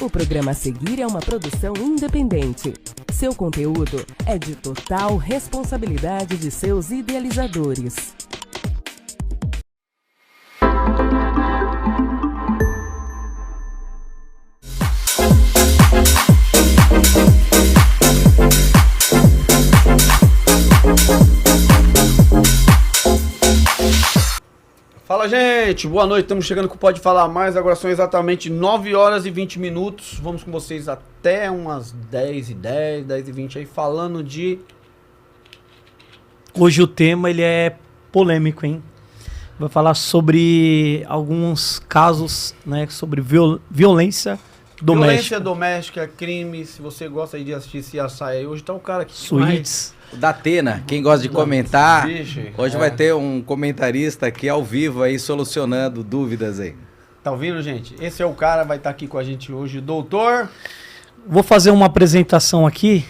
O programa a seguir é uma produção independente. Seu conteúdo é de total responsabilidade de seus idealizadores. Fala, gente, boa noite, estamos chegando com o Pode Falar Mais, agora são exatamente 9 horas e 20 minutos, vamos com vocês até umas 10h10, 10h20 aí, falando de... Hoje o tema ele é polêmico, hein? Vai falar sobre alguns casos, né, sobre violência doméstica. Violência doméstica, crime, se você gosta aí de assistir CSI aí, hoje tá o cara aqui... Suítes. Da Atena, quem gosta de comentar, Vixe, hoje vai ter um comentarista aqui ao vivo aí, solucionando dúvidas aí. Tá ouvindo, gente? Esse é o cara, vai estar aqui com a gente hoje, doutor... Vou fazer uma apresentação aqui.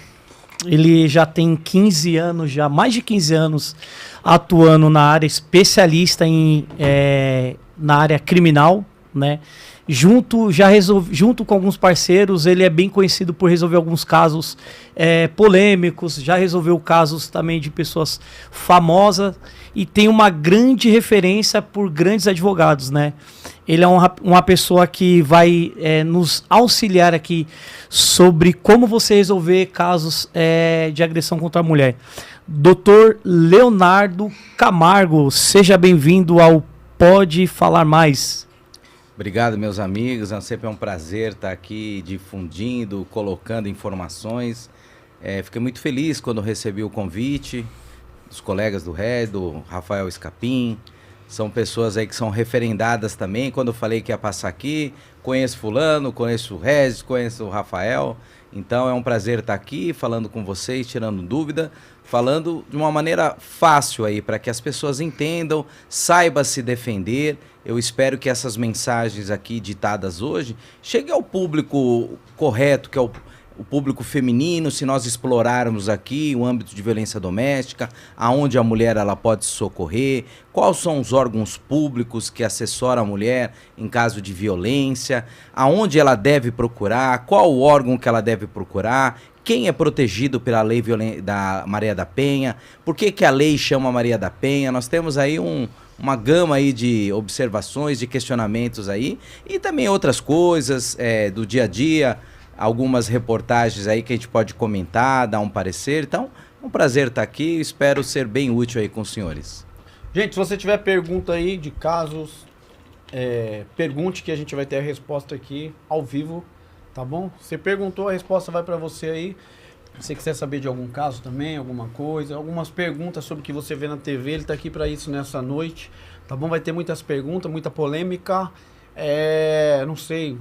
Ele já tem 15 anos, já mais de 15 anos atuando na área, especialista na área criminal, né? Junto com alguns parceiros, ele é bem conhecido por resolver alguns casos polêmicos, já resolveu casos também de pessoas famosas e tem uma grande referência por grandes advogados, né? Ele é uma pessoa que vai nos auxiliar aqui sobre como você resolver casos de agressão contra a mulher. Dr. Leonardo Camargo, seja bem-vindo ao Pode Falar Mais. Obrigado, meus amigos, sempre é um prazer estar aqui difundindo, colocando informações. Fiquei muito feliz quando recebi o convite dos colegas do Rez, do Rafael Escapim. São pessoas aí que são referendadas também. Quando eu falei que ia passar aqui, conheço fulano, conheço o Rez, conheço o Rafael. Então é um prazer estar aqui falando com vocês, tirando dúvida, falando de uma maneira fácil aí, para que as pessoas entendam, saibam se defender. Eu espero que essas mensagens aqui ditadas hoje cheguem ao público correto, que é o público feminino, se nós explorarmos aqui o âmbito de violência doméstica, aonde a mulher ela pode se socorrer, quais são os órgãos públicos que assessoram a mulher em caso de violência, aonde ela deve procurar, qual o órgão que ela deve procurar, quem é protegido pela lei da Maria da Penha, por que a lei chama Maria da Penha. Nós temos aí uma gama aí de observações, de questionamentos aí, e também outras coisas do dia a dia, algumas reportagens aí que a gente pode comentar, dar um parecer. Então, é um prazer estar aqui, espero ser bem útil aí com os senhores. Gente, se você tiver pergunta aí de casos, pergunte que a gente vai ter a resposta aqui ao vivo, tá bom? Você perguntou, a resposta vai para você aí. Se você quiser saber de algum caso também, alguma coisa, algumas perguntas sobre o que você vê na TV, ele tá aqui para isso nessa noite, tá bom? Vai ter muitas perguntas, muita polêmica, não sei,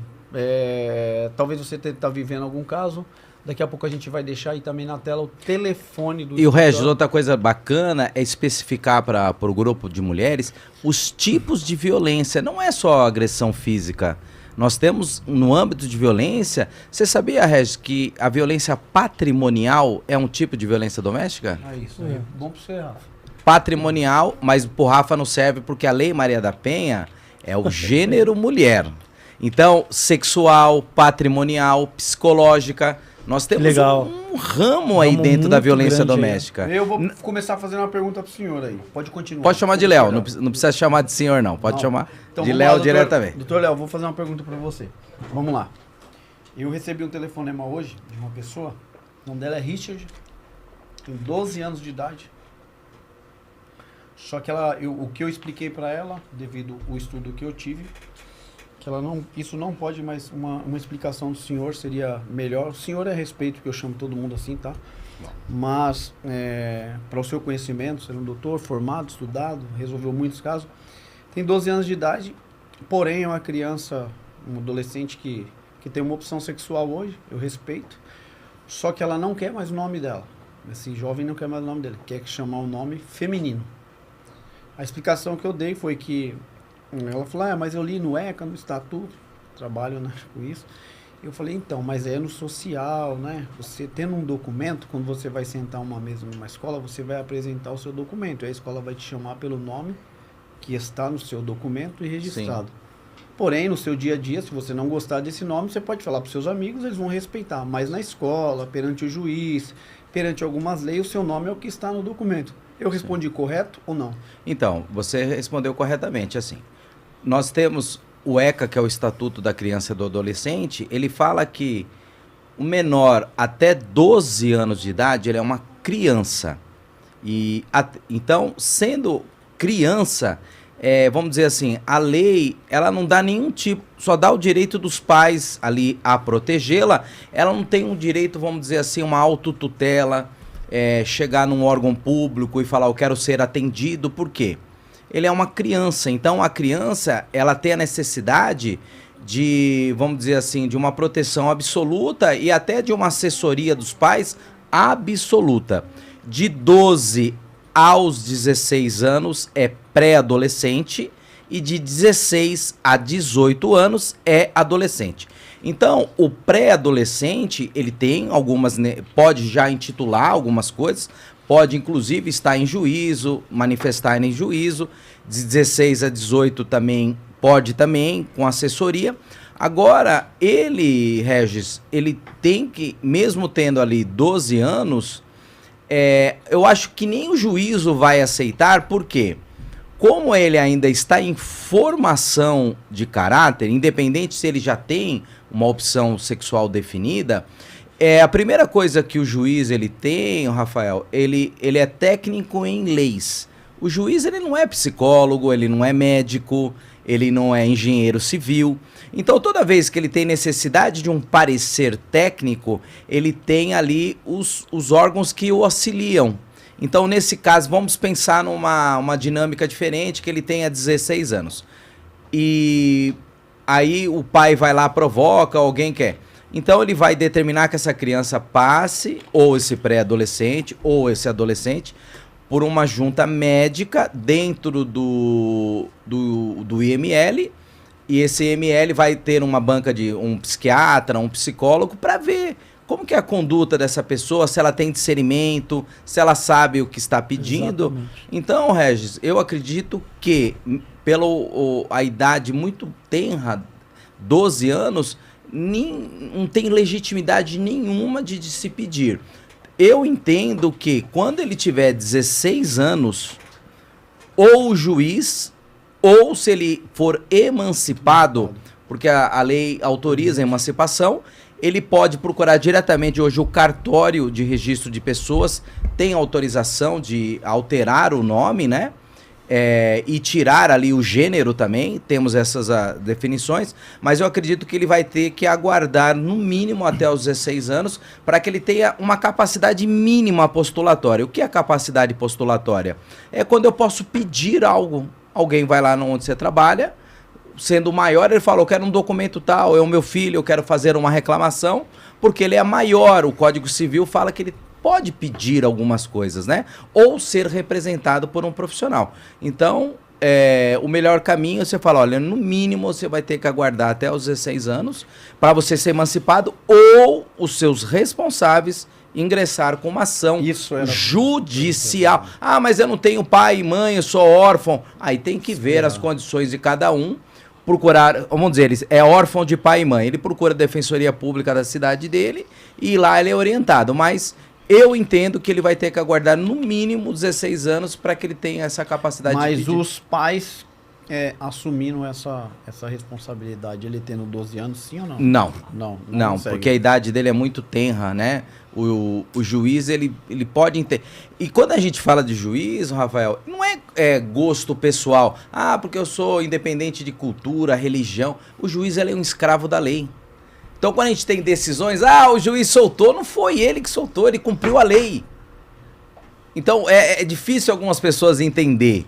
talvez você tá vivendo algum caso, daqui a pouco a gente vai deixar aí também na tela o telefone do... E o Regis, outra coisa bacana é especificar para o grupo de mulheres os tipos de violência, não é só agressão física. Nós temos, no âmbito de violência, você sabia, Regis, que a violência patrimonial é um tipo de violência doméstica? Isso aí, bom pra você, Rafa. Patrimonial, mas pro Rafa não serve porque a Lei Maria da Penha é o gênero mulher. Então, sexual, patrimonial, psicológica, nós temos um ramo aí dentro da violência doméstica. Eu vou começar fazendo uma pergunta pro senhor aí. Pode continuar. Pode chamar de Léo, não precisa chamar de senhor não. Pode chamar então, de Léo diretamente. Doutor Léo, vou fazer uma pergunta para você. Vamos lá. Eu recebi um telefonema hoje de uma pessoa, o nome dela é Richard, tem 12 anos de idade. Só que o que eu expliquei para ela, devido ao estudo que eu tive, que isso não pode, mas uma explicação do senhor seria melhor. O senhor é respeito, porque eu chamo todo mundo assim, tá? Mas, para o seu conhecimento, ser um doutor formado, estudado, resolveu muitos casos, tem 12 anos de idade, porém é uma criança, um adolescente que tem uma opção sexual hoje, eu respeito, só que ela não quer mais o nome dela. Esse jovem não quer mais o nome dele, quer chamar o nome feminino. A explicação que eu dei foi que ela falou, mas eu li no ECA, no Estatuto, trabalho, né, com isso. Eu falei, então, mas é no social, né? Você tendo um documento, quando você vai sentar uma mesa numa escola, você vai apresentar o seu documento. E a escola vai te chamar pelo nome que está no seu documento e registrado. Sim. Porém, no seu dia a dia, se você não gostar desse nome, você pode falar para os seus amigos, eles vão respeitar. Mas na escola, perante o juiz, perante algumas leis, o seu nome é o que está no documento. Eu respondi correto ou não? Então, você respondeu corretamente, assim. Nós temos o ECA, que é o Estatuto da Criança e do Adolescente, ele fala que o menor até 12 anos de idade, ele é uma criança. Então, sendo criança, vamos dizer assim, a lei, ela não dá nenhum tipo, só dá o direito dos pais ali a protegê-la, ela não tem um direito, vamos dizer assim, uma autotutela, chegar num órgão público e falar, eu quero ser atendido, por quê? Ele é uma criança, então a criança, ela tem a necessidade de, vamos dizer assim, de uma proteção absoluta e até de uma assessoria dos pais absoluta. De 12 aos 16 anos é pré-adolescente e de 16 a 18 anos é adolescente. Então, o pré-adolescente, ele tem algumas, pode já intitular algumas coisas, pode inclusive estar em juízo, manifestar em juízo, de 16 a 18 também pode também, com assessoria. Agora, ele, Regis, ele tem que, mesmo tendo ali 12 anos, eu acho que nem o juízo vai aceitar, porque como ele ainda está em formação de caráter, independente se ele já tem uma opção sexual definida, a primeira coisa que o juiz ele tem, Rafael, ele é técnico em leis. O juiz ele não é psicólogo, ele não é médico, ele não é engenheiro civil. Então, toda vez que ele tem necessidade de um parecer técnico, ele tem ali os órgãos que o auxiliam. Então, nesse caso, vamos pensar numa dinâmica diferente, que ele tenha 16 anos. E aí o pai vai lá, provoca, alguém quer. Então, ele vai determinar que essa criança passe, ou esse pré-adolescente, ou esse adolescente, por uma junta médica dentro do IML, e esse IML vai ter uma banca de um psiquiatra, um psicólogo, para ver como que é a conduta dessa pessoa, se ela tem discernimento, se ela sabe o que está pedindo. Exatamente. Então, Regis, eu acredito que, pela a idade muito tenra, 12 anos, não tem legitimidade nenhuma de se pedir. Eu entendo que quando ele tiver 16 anos, ou o juiz, ou se ele for emancipado, porque a lei autoriza a emancipação, ele pode procurar diretamente hoje o cartório de registro de pessoas, tem autorização de alterar o nome, né? E tirar ali o gênero também, temos essas definições, mas eu acredito que ele vai ter que aguardar no mínimo até os 16 anos para que ele tenha uma capacidade mínima postulatória. O que é capacidade postulatória? É quando eu posso pedir algo, alguém vai lá onde você trabalha, sendo maior, ele fala, eu quero um documento tal, é o meu filho, eu quero fazer uma reclamação, porque ele é maior, o Código Civil fala que ele pode pedir algumas coisas, né? Ou ser representado por um profissional. Então, o melhor caminho, você fala, olha, no mínimo você vai ter que aguardar até os 16 anos para você ser emancipado ou os seus responsáveis ingressar com uma ação judicial. Ah, mas eu não tenho pai e mãe, eu sou órfão. Aí tem que ver as condições de cada um, procurar, vamos dizer, ele é órfão de pai e mãe, ele procura a defensoria pública da cidade dele e lá ele é orientado, mas eu entendo que ele vai ter que aguardar no mínimo 16 anos para que ele tenha essa capacidade de pedir. Mas os pais assumindo essa responsabilidade, ele tendo 12 anos, sim ou não? Não, porque a idade dele é muito tenra, né? O juiz, ele pode ter. E quando a gente fala de juiz, Rafael, não é gosto pessoal. Ah, porque eu sou independente de cultura, religião. O juiz, ele é um escravo da lei. Então, quando a gente tem decisões, o juiz soltou, não foi ele que soltou, ele cumpriu a lei. Então, é difícil algumas pessoas entender.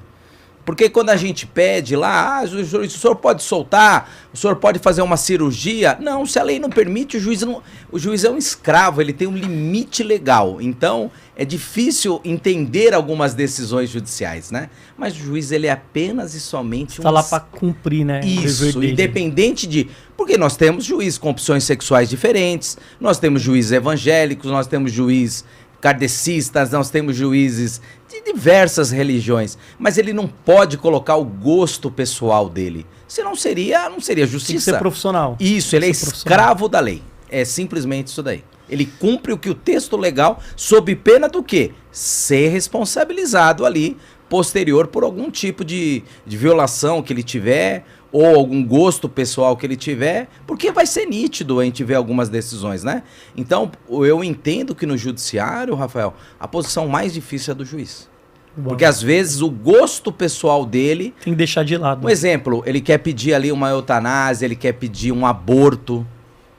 Porque quando a gente pede lá, o senhor pode soltar, o senhor pode fazer uma cirurgia. Não, se a lei não permite, o juiz é um escravo, ele tem um limite legal. Então, é difícil entender algumas decisões judiciais, né? Mas o juiz, ele é apenas e somente tá lá para cumprir, né? Isso, independente de... Porque nós temos juízes com opções sexuais diferentes, nós temos juízes evangélicos, nós temos juízes kardecistas, nós temos juízes de diversas religiões, mas ele não pode colocar o gosto pessoal dele, senão não seria justiça. Tem que ser profissional. Isso, ele é escravo da lei. É simplesmente isso daí. Ele cumpre o que o texto legal, sob pena do quê? Ser responsabilizado ali, posterior, por algum tipo de violação que ele tiver, ou algum gosto pessoal que ele tiver, porque vai ser nítido a gente ver algumas decisões, né? Então, eu entendo que no judiciário, Rafael, a posição mais difícil é do juiz. Bom. Porque às vezes o gosto pessoal dele... Tem que deixar de lado. Um exemplo, ele quer pedir ali uma eutanásia, ele quer pedir um aborto.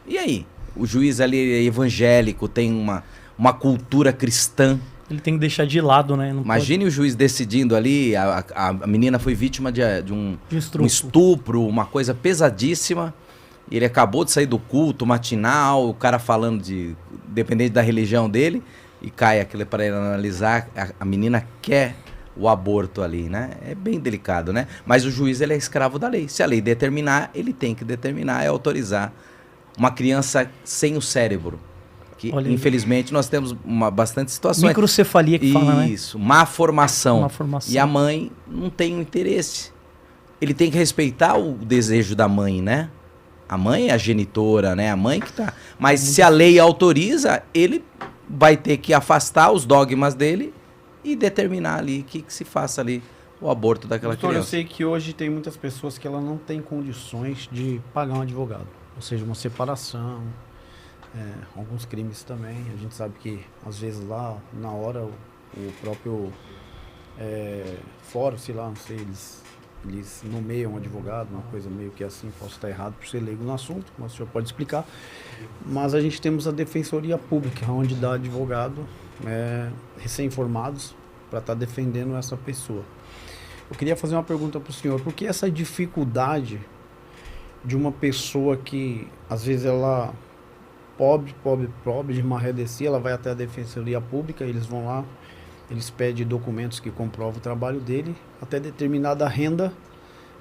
E aí? O juiz ali é evangélico, tem uma cultura cristã. Ele tem que deixar de lado, né? Não Imagine o juiz decidindo ali, a menina foi vítima de um estupro, uma coisa pesadíssima. Ele acabou de sair do culto matinal, o cara falando dependente da religião dele, e cai aquilo para ele analisar, a menina quer o aborto ali, né? É bem delicado, né? Mas o juiz, ele é escravo da lei. Se a lei determinar, ele tem que determinar e autorizar uma criança sem o cérebro. Que, infelizmente, nós temos bastante situações. Microcefalia que fala, né? Isso, má formação. Má formação. E a mãe não tem o interesse. Ele tem que respeitar o desejo da mãe, né? A mãe é a genitora, né? A mãe que tá... Mas se a lei autoriza, ele vai ter que afastar os dogmas dele e determinar ali que se faça ali o aborto daquela criança. Eu sei que hoje tem muitas pessoas que ela não tem condições de pagar um advogado. Ou seja, uma separação, alguns crimes também. A gente sabe que, às vezes, lá, na hora, o próprio fórum, sei lá, não sei, eles nomeiam um advogado, uma coisa meio que assim, posso estar errado por ser leigo no assunto, mas o senhor pode explicar. Mas a gente temos a Defensoria Pública, onde dá advogado recém-formados para estar defendendo essa pessoa. Eu queria fazer uma pergunta para o senhor, por que essa dificuldade de uma pessoa que, às vezes, ela pobre, de marredecia, ela vai até a Defensoria Pública, eles vão lá, eles pedem documentos que comprovam o trabalho dele, até determinada renda,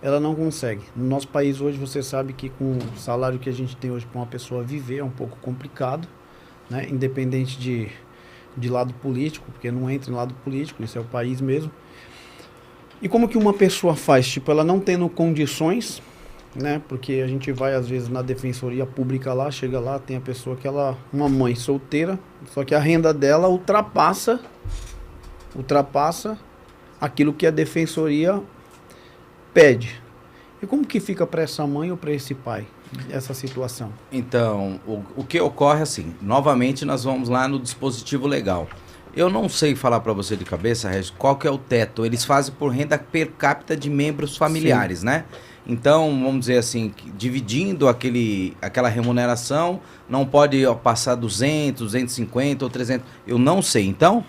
ela não consegue. No nosso país hoje, você sabe que com o salário que a gente tem hoje para uma pessoa viver é um pouco complicado, né? Independente de lado político, porque não entra em lado político, isso é o país mesmo. E como que uma pessoa faz? Tipo, ela não tendo condições, né? Porque a gente vai às vezes na Defensoria Pública lá, chega lá, tem a pessoa que ela, uma mãe solteira, só que a renda dela ultrapassa aquilo que a Defensoria pede. E como que fica para essa mãe ou para esse pai essa situação? Então, o que ocorre assim, novamente nós vamos lá no dispositivo legal. Eu não sei falar para você de cabeça, Regis, qual que é o teto. Eles fazem por renda per capita de membros familiares, sim, né? Então, vamos dizer assim, dividindo aquela remuneração, não pode passar 200, 250 ou 300, eu não sei. Então,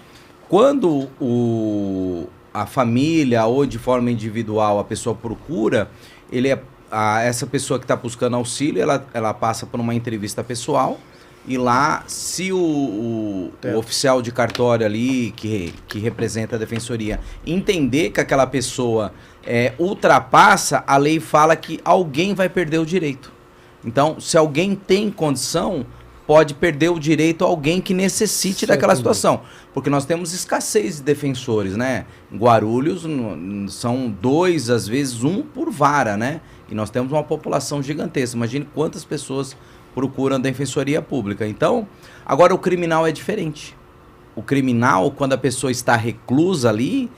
quando a família ou de forma individual a pessoa procura, essa pessoa que está buscando auxílio, ela passa por uma entrevista pessoal e lá, se o oficial de cartório ali, que representa a defensoria, entender que aquela pessoa ultrapassa, a lei fala que alguém vai perder o direito. Então, se alguém tem condição, pode perder o direito a alguém que necessite daquela situação. Porque nós temos escassez de defensores, né? Em Guarulhos são 2, às vezes 1 por vara, né? E nós temos uma população gigantesca. Imagine quantas pessoas procuram a Defensoria Pública. Então, agora o criminal é diferente. O criminal, quando a pessoa está reclusa ali,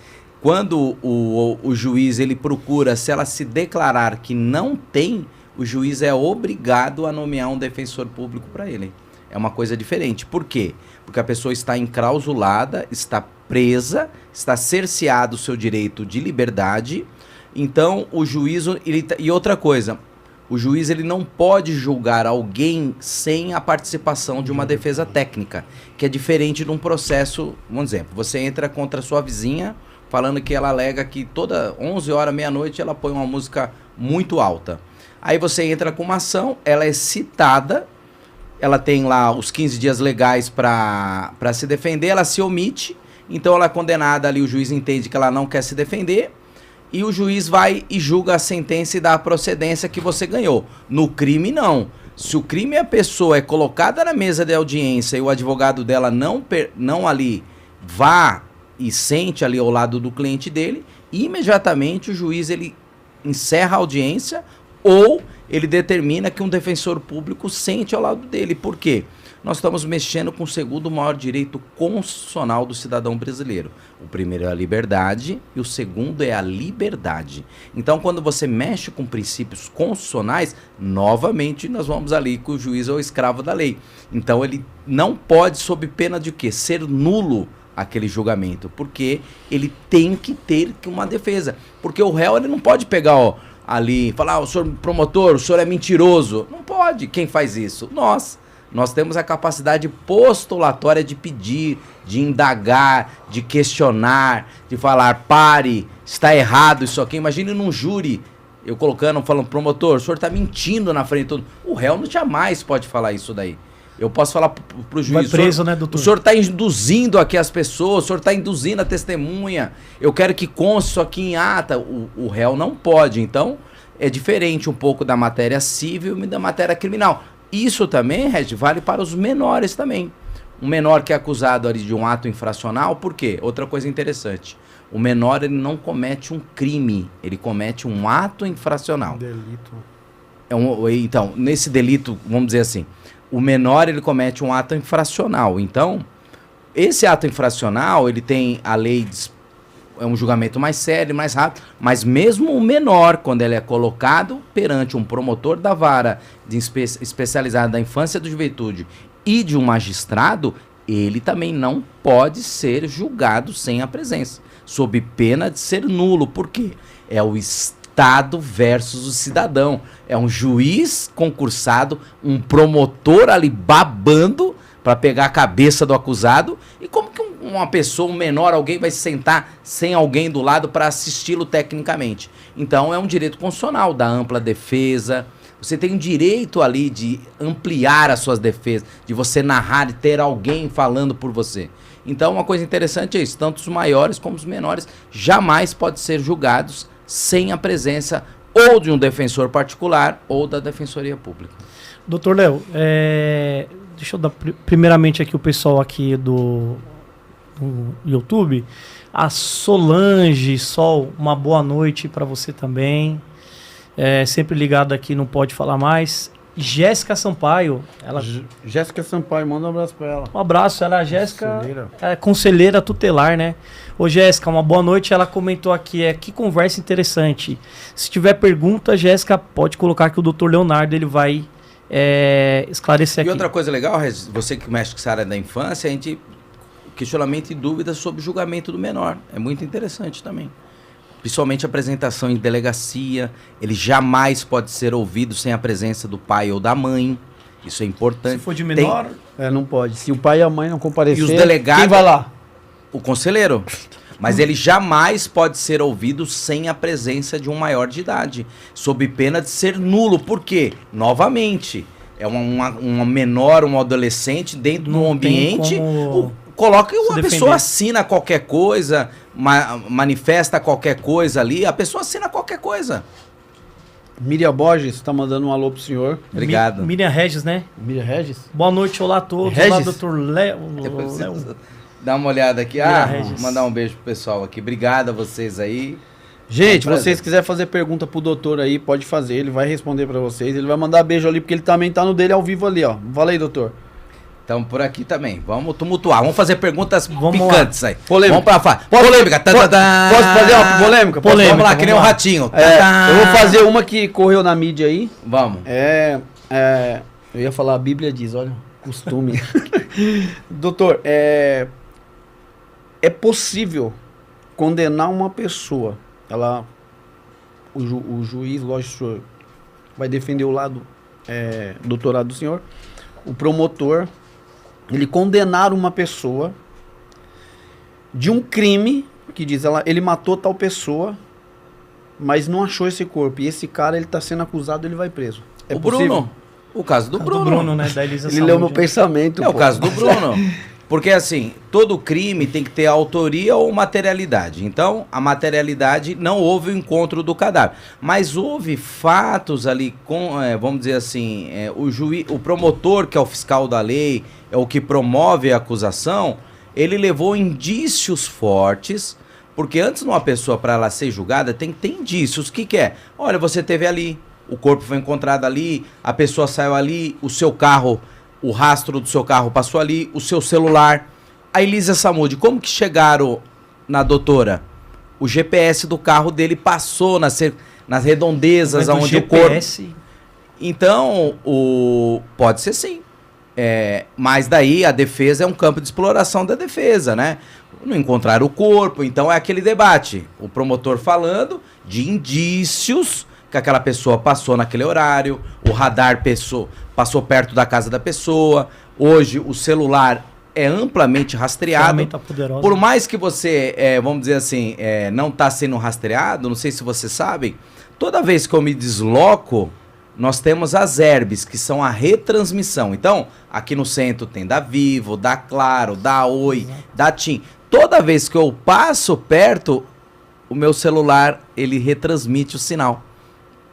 quando o juiz ele procura, se ela se declarar que não tem, o juiz é obrigado a nomear um defensor público para ele. É uma coisa diferente. Por quê? Porque a pessoa está enclausulada, está presa, está cerceado o seu direito de liberdade. Então, o juiz... E outra coisa, o juiz ele não pode julgar alguém sem a participação de uma defesa técnica, que é diferente de um processo... Vamos dizer, você entra contra a sua vizinha, falando que ela alega que toda 11 horas, meia-noite, ela põe uma música muito alta. Aí você entra com uma ação, ela é citada, ela tem lá os 15 dias legais para se defender, ela se omite, então ela é condenada ali, o juiz entende que ela não quer se defender, e o juiz vai e julga a sentença e dá a procedência que você ganhou. No crime, não. Se o crime e a pessoa é colocada na mesa de audiência e o advogado dela não ali vá e sente ali ao lado do cliente dele, imediatamente o juiz ele encerra a audiência ou ele determina que um defensor público sente ao lado dele. Por quê? Nós estamos mexendo com o segundo maior direito constitucional do cidadão brasileiro. O primeiro é a liberdade e o segundo é a liberdade. Então, quando você mexe com princípios constitucionais, novamente nós vamos ali que o juiz é o escravo da lei. Então, ele não pode, sob pena de quê? Ser nulo aquele julgamento, porque ele tem que ter uma defesa. Porque o réu ele não pode pegar ali e falar, o senhor promotor, o senhor é mentiroso. Não pode. Quem faz isso? Nós temos a capacidade postulatória de pedir, de indagar, de questionar, de falar, pare, está errado isso aqui. Imagine num júri, eu falando, promotor, o senhor está mentindo na frente de todo mundo. O réu não jamais pode falar isso daí. Eu posso falar pro juiz, vai preso, né, doutor? O senhor está induzindo aqui as pessoas, o senhor está induzindo a testemunha, eu quero que conste isso aqui em ata. O réu não pode, então é diferente um pouco da matéria civil e da matéria criminal. Isso também, Regi, vale para os menores também. Um menor que é acusado ali de um ato infracional, por quê? Outra coisa interessante, o menor ele não comete um crime, ele comete um ato infracional. Delito. Então, nesse delito, vamos dizer assim, o menor ele comete um ato infracional. Então, esse ato infracional, ele tem a lei, é um julgamento mais sério, mais rápido, mas mesmo o menor, quando ele é colocado perante um promotor da vara especializada da infância e da juventude e de um magistrado, ele também não pode ser julgado sem a presença, sob pena de ser nulo. Por quê? É o Estado versus o cidadão. É um juiz concursado, um promotor ali babando para pegar a cabeça do acusado. E como que uma pessoa, um menor, alguém vai se sentar sem alguém do lado para assisti-lo tecnicamente? Então é um direito constitucional da ampla defesa. Você tem o direito ali de ampliar as suas defesas, de você narrar e ter alguém falando por você. Então uma coisa interessante é isso, tanto os maiores como os menores jamais podem ser julgados sem a presença ou de um defensor particular ou da Defensoria Pública. Doutor Léo, deixa eu dar primeiramente aqui o pessoal aqui do YouTube. A Solange Sol, uma boa noite para você também. Sempre ligado aqui, não pode falar mais. Jéssica Sampaio. Jéssica Sampaio, manda um abraço para ela. Um abraço, ela é a Jéssica, conselheira tutelar, né? Ô Jéssica, uma boa noite. Ela comentou aqui, que conversa interessante. Se tiver pergunta, Jéssica, pode colocar que o doutor Leonardo ele vai esclarecer aqui. E outra coisa legal, você que mexe com essa área da infância, a gente questionamento e dúvidas sobre o julgamento do menor. É muito interessante também. Principalmente a apresentação em delegacia, ele jamais pode ser ouvido sem a presença do pai ou da mãe. Isso é importante. Se for de menor... não pode. Se o pai e a mãe não comparecer, e os delegados, quem vai lá? O conselheiro. Mas ele jamais pode ser ouvido sem a presença de um maior de idade, sob pena de ser nulo. Por quê? Novamente, é um menor, um adolescente dentro de um ambiente... Coloca uma pessoa assina qualquer coisa, manifesta qualquer coisa ali, a pessoa assina qualquer coisa. Miriam Borges está mandando um alô pro senhor. Obrigado. Miriam Regis, né? Miriam Regis? Boa noite, olá a todos. Regis? Olá, doutor Léo. Dá uma olhada aqui. Mandar um beijo pro pessoal aqui. Obrigado a vocês aí. Gente, vocês quiserem fazer pergunta pro doutor aí, pode fazer, ele vai responder para vocês. Ele vai mandar beijo ali, porque ele também tá no dele ao vivo ali, ó. Fala aí, doutor. Então, por aqui também. Vamos tumultuar. Vamos fazer perguntas picantes aí. Polêmica. Vamos pra polêmica. Posso fazer uma polêmica? Vamos lá, que nem um ratinho. Eu vou fazer uma que correu na mídia aí. Vamos. Eu ia falar, a Bíblia diz, olha, costume. Doutor, é possível condenar uma pessoa. O juiz, lógico, o senhor vai defender o lado doutorado do senhor. O promotor... ele condenar uma pessoa de um crime que diz ele matou tal pessoa, mas não achou esse corpo. E esse cara, ele tá sendo acusado, ele vai preso. Bruno. O caso do Bruno. Do Bruno, né? Da Elisa Ele leu meu pensamento. O caso do Bruno. Porque, assim, todo crime tem que ter autoria ou materialidade. Então, a materialidade não houve o encontro do cadáver. Mas houve fatos ali com, vamos dizer assim, o promotor, que é o fiscal da lei, é o que promove a acusação, ele levou indícios fortes, porque antes de uma pessoa, para ela ser julgada, tem que ter indícios. O que que é? Olha, você teve ali, o corpo foi encontrado ali, a pessoa saiu ali, o seu carro... O rastro do seu carro passou ali, o seu celular. A Elisa Samud, como que chegaram na doutora? O GPS do carro dele passou nas redondezas onde o corpo... Então, pode ser sim. Mas daí a defesa é um campo de exploração da defesa, né? Não encontraram o corpo, então é aquele debate. O promotor falando de indícios que aquela pessoa passou naquele horário, o radar passou perto da casa da pessoa. Hoje o celular é amplamente rastreado. Por mais que você, vamos dizer assim, não está sendo rastreado, não sei se vocês sabem, toda vez que eu me desloco, nós temos as herbes, que são a retransmissão. Então, aqui no centro tem da Vivo, da Claro, da Oi, da TIM. Toda vez que eu passo perto, o meu celular, ele retransmite o sinal.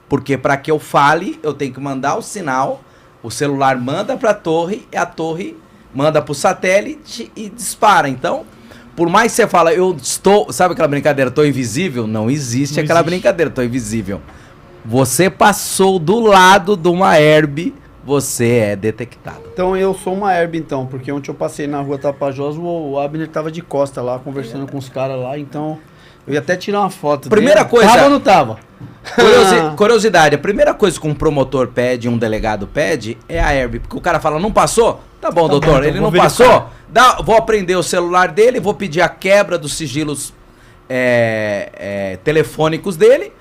Porque para que eu fale, eu tenho que mandar o sinal, o celular manda para a torre, e a torre manda para o satélite e dispara. Então, por mais que você fala, eu estou... Sabe aquela brincadeira, estou invisível? Não existe aquela brincadeira, estou invisível. Você passou do lado de uma herb, você é detectado. Então eu sou uma herb, então, porque ontem eu passei na rua Tapajós, o Abner estava de costa lá, conversando com os caras lá, então... Eu ia até tirar uma foto Primeira dele. coisa... Tava ou não tava? Curiosidade, a primeira coisa que um promotor pede, um delegado pede, é a herb. Porque o cara fala, não passou? Tá bom, doutor, então ele não passou? Vou aprender o celular dele, vou pedir a quebra dos sigilos telefônicos dele,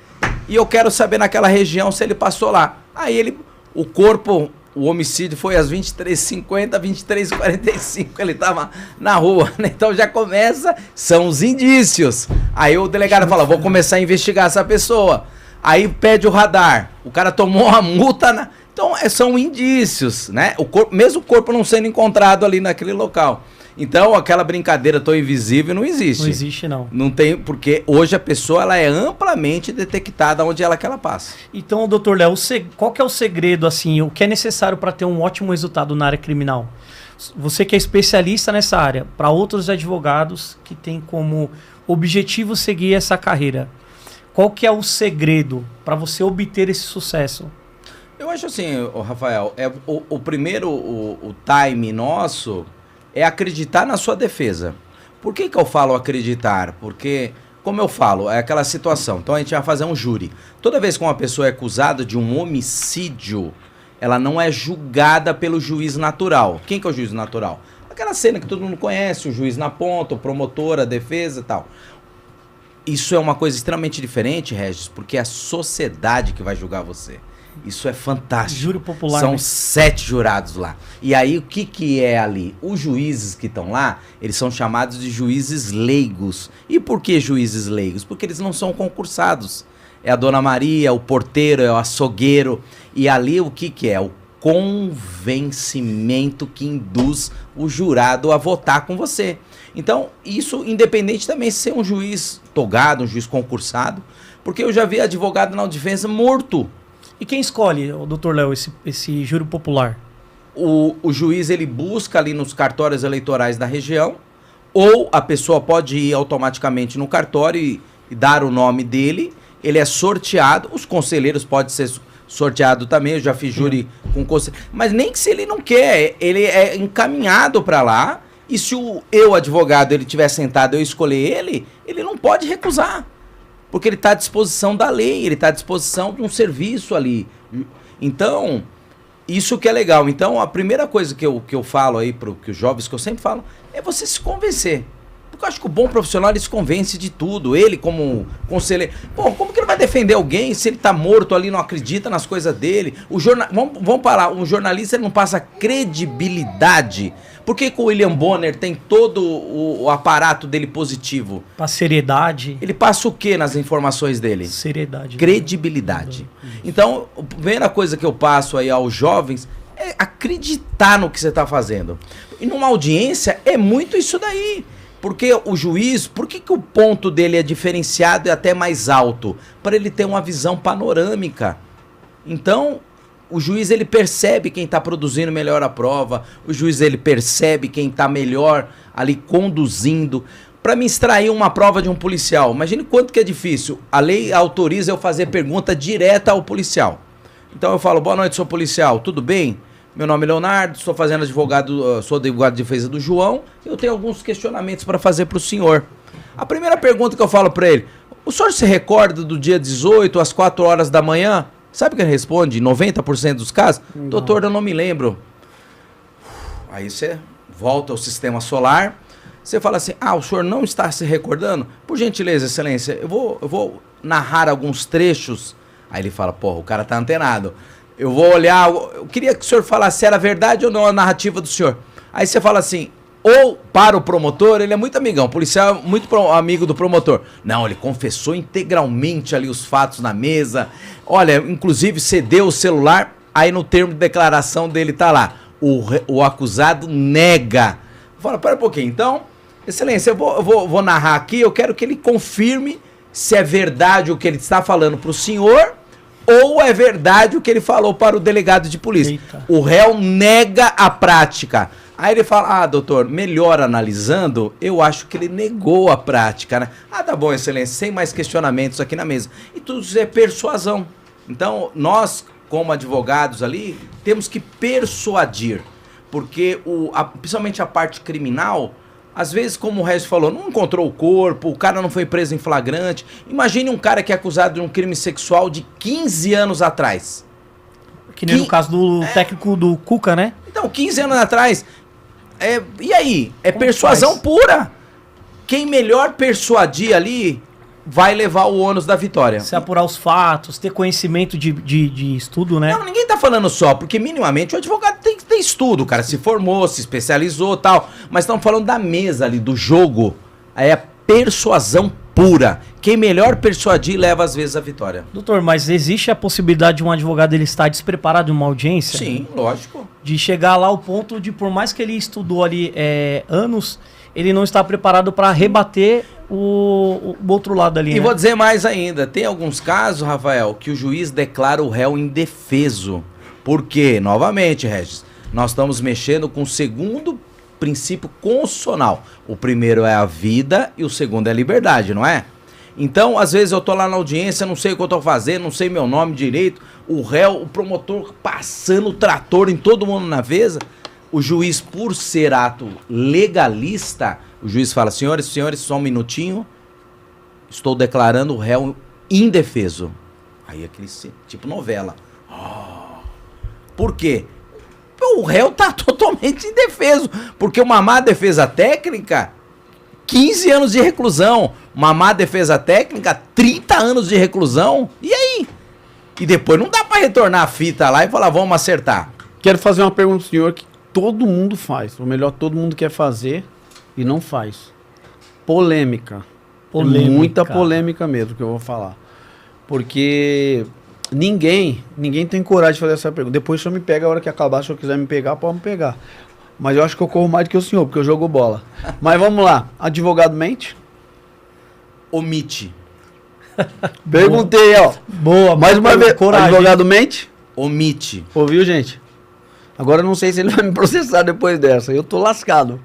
e eu quero saber naquela região se ele passou lá. Aí o corpo... O homicídio foi às 23h50, 23h45, ele tava na rua, né? Então já começa, são os indícios. Aí o delegado fala, vou começar a investigar essa pessoa. Aí pede o radar, o cara tomou a multa, então são indícios, né? Mesmo o corpo não sendo encontrado ali naquele local. Então aquela brincadeira, tô invisível, não existe. Não existe, não. Não tem, porque hoje a pessoa ela é amplamente detectada onde ela que ela passa. Então, doutor Léo, qual que é o segredo, assim, o que é necessário para ter um ótimo resultado na área criminal? Você que é especialista nessa área, para outros advogados que têm como objetivo seguir essa carreira, qual que é o segredo para você obter esse sucesso? Eu acho assim, Rafael, o primeiro, o time nosso... é acreditar na sua defesa. Por que eu falo acreditar? Porque, como eu falo, é aquela situação. Então a gente vai fazer um júri. Toda vez que uma pessoa é acusada de um homicídio, ela não é julgada pelo juiz natural. Quem que é o juiz natural? Aquela cena que todo mundo conhece, o juiz na ponta, o promotor, a defesa e tal. Isso é uma coisa extremamente diferente, Regis, porque é a sociedade que vai julgar você. Isso é fantástico. Júri popular. São 7 jurados lá. E aí, o que é ali? Os juízes que estão lá, eles são chamados de juízes leigos. E por que juízes leigos? Porque eles não são concursados. É a Dona Maria, o porteiro, é o açougueiro. E ali, o que é? O convencimento que induz o jurado a votar com você. Então, isso independente também de ser um juiz togado, um juiz concursado. Porque eu já vi advogado na defesa morto. E quem escolhe, doutor Léo, esse júri popular? O juiz, ele busca ali nos cartórios eleitorais da região, ou a pessoa pode ir automaticamente no cartório e dar o nome dele, ele é sorteado, os conselheiros podem ser sorteados também, eu já fiz júri com conselheiro, mas nem que se ele não quer, ele é encaminhado para lá, e se eu, advogado, ele tiver sentado, eu escolher ele não pode recusar. Porque ele está à disposição da lei, ele está à disposição de um serviço ali. Então, isso que é legal. Então, a primeira coisa que eu falo aí para os jovens, que eu sempre falo, é você se convencer. Porque eu acho que o bom profissional, ele se convence de tudo. Ele, como conselheiro... Pô, como que ele vai defender alguém se ele está morto ali, não acredita nas coisas dele? Vamos parar. Um jornalista, ele não passa credibilidade. Por que o William Bonner tem todo o aparato dele positivo? A seriedade. Ele passa o que nas informações dele? Seriedade. Credibilidade. Então, a primeira coisa que eu passo aí aos jovens acreditar no que você está fazendo. E numa audiência é muito isso daí. Porque o juiz, por que o ponto dele é diferenciado e até mais alto? Para ele ter uma visão panorâmica. Então, o juiz ele percebe quem está produzindo melhor a prova, o juiz ele percebe quem está melhor ali conduzindo. Para me extrair uma prova de um policial, imagine quanto que é difícil. A lei autoriza eu fazer pergunta direta ao policial. Então eu falo, boa noite, sou policial, tudo bem? Meu nome é Leonardo, estou fazendo sou advogado de defesa do João, eu tenho alguns questionamentos para fazer para o senhor. A primeira pergunta que eu falo para ele, o senhor se recorda do dia 18, às 4 horas da manhã? Sabe o que ele responde? 90% dos casos? Não. Doutor, eu não me lembro. Aí você volta ao sistema solar, você fala assim, o senhor não está se recordando? Por gentileza, excelência, eu vou narrar alguns trechos. Aí ele fala, porra, o cara tá antenado. Eu vou olhar, eu queria que o senhor falasse se era verdade ou não a narrativa do senhor. Aí você fala assim, ou para o promotor, ele é muito amigão, o policial é muito amigo do promotor. Não, ele confessou integralmente ali os fatos na mesa. Olha, inclusive cedeu o celular, aí no termo de declaração dele tá lá. O acusado nega. Fala, pera um pouquinho, então, excelência, eu vou narrar aqui, eu quero que ele confirme se é verdade o que ele está falando para o senhor ou é verdade o que ele falou para o delegado de polícia. Eita. O réu nega a prática. Aí ele fala, doutor, melhor analisando, eu acho que ele negou a prática, né? Tá bom, excelência, sem mais questionamentos aqui na mesa. E tudo isso é persuasão. Então, nós, como advogados ali, temos que persuadir. Porque, principalmente a parte criminal, às vezes, como o Regis falou, não encontrou o corpo, o cara não foi preso em flagrante. Imagine um cara que é acusado de um crime sexual de 15 anos atrás. Que nem no caso do técnico do Cuca, né? Então, 15 anos atrás... e aí? É como persuasão pura. Quem melhor persuadir ali vai levar o ônus da vitória. Se apurar os fatos, ter conhecimento de estudo, né? Não, ninguém tá falando só, porque minimamente o advogado tem que ter estudo, o cara se formou, se especializou e tal. Mas estamos falando da mesa ali, do jogo. Aí é persuasão pura. Quem melhor persuadir leva às vezes a vitória. Doutor, mas existe a possibilidade de um advogado ele estar despreparado em uma audiência? Sim, lógico. De chegar lá ao ponto de, por mais que ele estudou ali anos, ele não está preparado para rebater o outro lado ali. E vou dizer mais ainda, tem alguns casos, Rafael, que o juiz declara o réu indefeso. Por quê? Novamente, Regis, nós estamos mexendo com o segundo princípio constitucional. O primeiro é a vida e o segundo é a liberdade, não é? Então, às vezes eu tô lá na audiência, não sei o que eu tô fazendo, não sei meu nome direito, o réu, o promotor passando o trator em todo mundo na mesa. O juiz, por ser ato legalista, o juiz fala, senhores, só um minutinho, estou declarando o réu indefeso. Aí aquele tipo novela. Por quê? O réu tá totalmente indefeso, porque uma má defesa técnica, 15 anos de reclusão, uma má defesa técnica, 30 anos de reclusão, e aí? E depois não dá pra retornar a fita lá e falar, vamos acertar. Quero fazer uma pergunta pro senhor que todo mundo faz, ou melhor, todo mundo quer fazer e não faz. Polêmica. Muita polêmica mesmo que eu vou falar. Porque ninguém tem coragem de fazer essa pergunta. Depois o senhor me pega a hora que acabar, se o senhor quiser me pegar, pode me pegar. Mas eu acho que eu corro mais do que o senhor, porque eu jogo bola. Mas vamos lá, advogado mente? Omite. Perguntei, ó. Boa, mais uma vez, coragem. Advogado mente? Omite. Ouviu, gente? Agora eu não sei se ele vai me processar depois dessa. Eu tô lascado.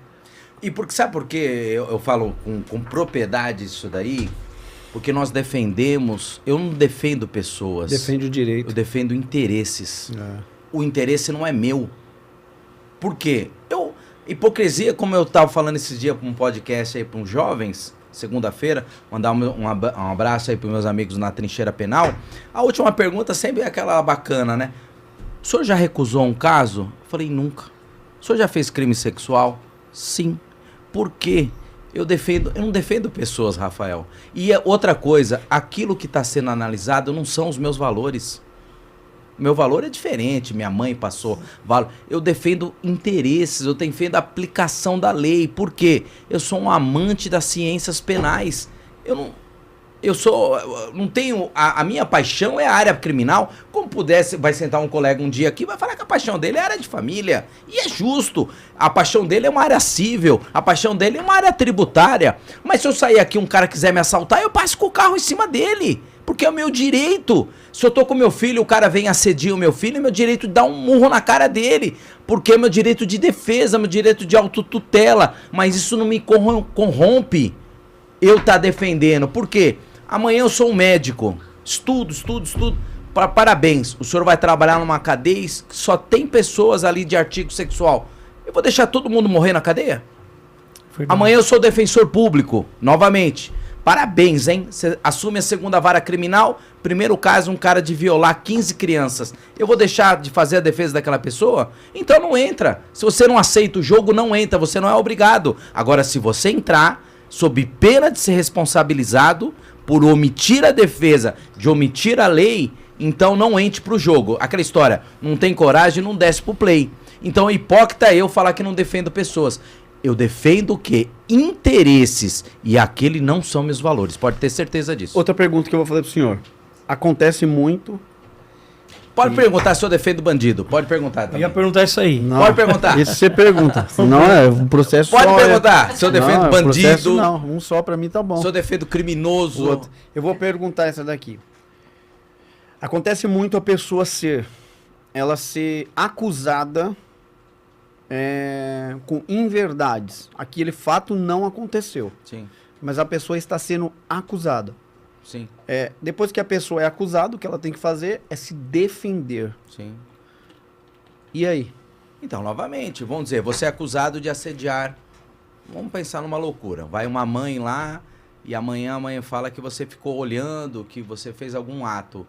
E sabe por que eu falo com propriedade isso daí? Porque nós defendemos... Eu não defendo pessoas. Defende o direito. Eu defendo interesses. O interesse não é meu. Por quê? Hipocrisia, como eu estava falando esses dias para um podcast aí para uns jovens, segunda-feira, mandar um abraço aí para meus amigos na Trincheira Penal. A última pergunta sempre é aquela bacana, né? O senhor já recusou um caso? Eu falei, nunca. O senhor já fez crime sexual? Sim. Por quê? Eu não defendo pessoas, Rafael. E outra coisa, aquilo que está sendo analisado não são os meus valores. Meu valor é diferente, minha mãe passou valor. Eu defendo interesses, eu defendo a aplicação da lei. Por quê? Eu sou um amante das ciências penais. não tenho, a minha paixão é a área criminal. Como pudesse, vai sentar um colega um dia aqui, vai falar que a paixão dele é a área de família. E é justo. A paixão dele é uma área civil, a paixão dele é uma área tributária. Mas se eu sair aqui, um cara quiser me assaltar, eu passo com o carro em cima dele. Porque é o meu direito. Se eu tô com meu filho, o cara vem assedir o meu filho, é meu direito de dar um murro na cara dele. Porque é meu direito de defesa, meu direito de autotutela. Mas isso não me corrompe eu tá defendendo. Por quê? Amanhã eu sou um médico. Estudo. Parabéns. O senhor vai trabalhar numa cadeia que só tem pessoas ali de artigo sexual. Eu vou deixar todo mundo morrer na cadeia? Verdade. Amanhã eu sou defensor público. Novamente. Parabéns, hein? Você assume a segunda vara criminal. Primeiro caso, um cara de violar 15 crianças. Eu vou deixar de fazer a defesa daquela pessoa? Então não entra. Se você não aceita o jogo, não entra. Você não é obrigado. Agora, se você entrar, sob pena de ser responsabilizado por omitir a defesa, de omitir a lei, então não entre pro jogo. Aquela história, não tem coragem, não desce pro play. Então é hipócrita eu falar que não defendo pessoas. Eu defendo o quê? Interesses. E aquele não são meus valores. Pode ter certeza disso. Outra pergunta que eu vou fazer pro senhor. Acontece muito... Pode perguntar se eu defendo bandido. Pode perguntar também. Eu ia perguntar isso aí. Não, pode perguntar. Isso você pergunta. Não é um processo Pode só. perguntar se eu defendo não, bandido. Processo, não, um só pra mim tá bom. Se eu defendo criminoso. Eu vou perguntar essa daqui. Acontece muito a pessoa ser acusada com inverdades. Aquele fato não aconteceu. Sim. Mas a pessoa está sendo acusada. Sim. Depois que a pessoa é acusada, o que ela tem que fazer é se defender. Sim. E aí? Então, novamente, vamos dizer, você é acusado de assediar. Vamos pensar numa loucura. Vai uma mãe lá e amanhã a mãe fala que você ficou olhando, que você fez algum ato.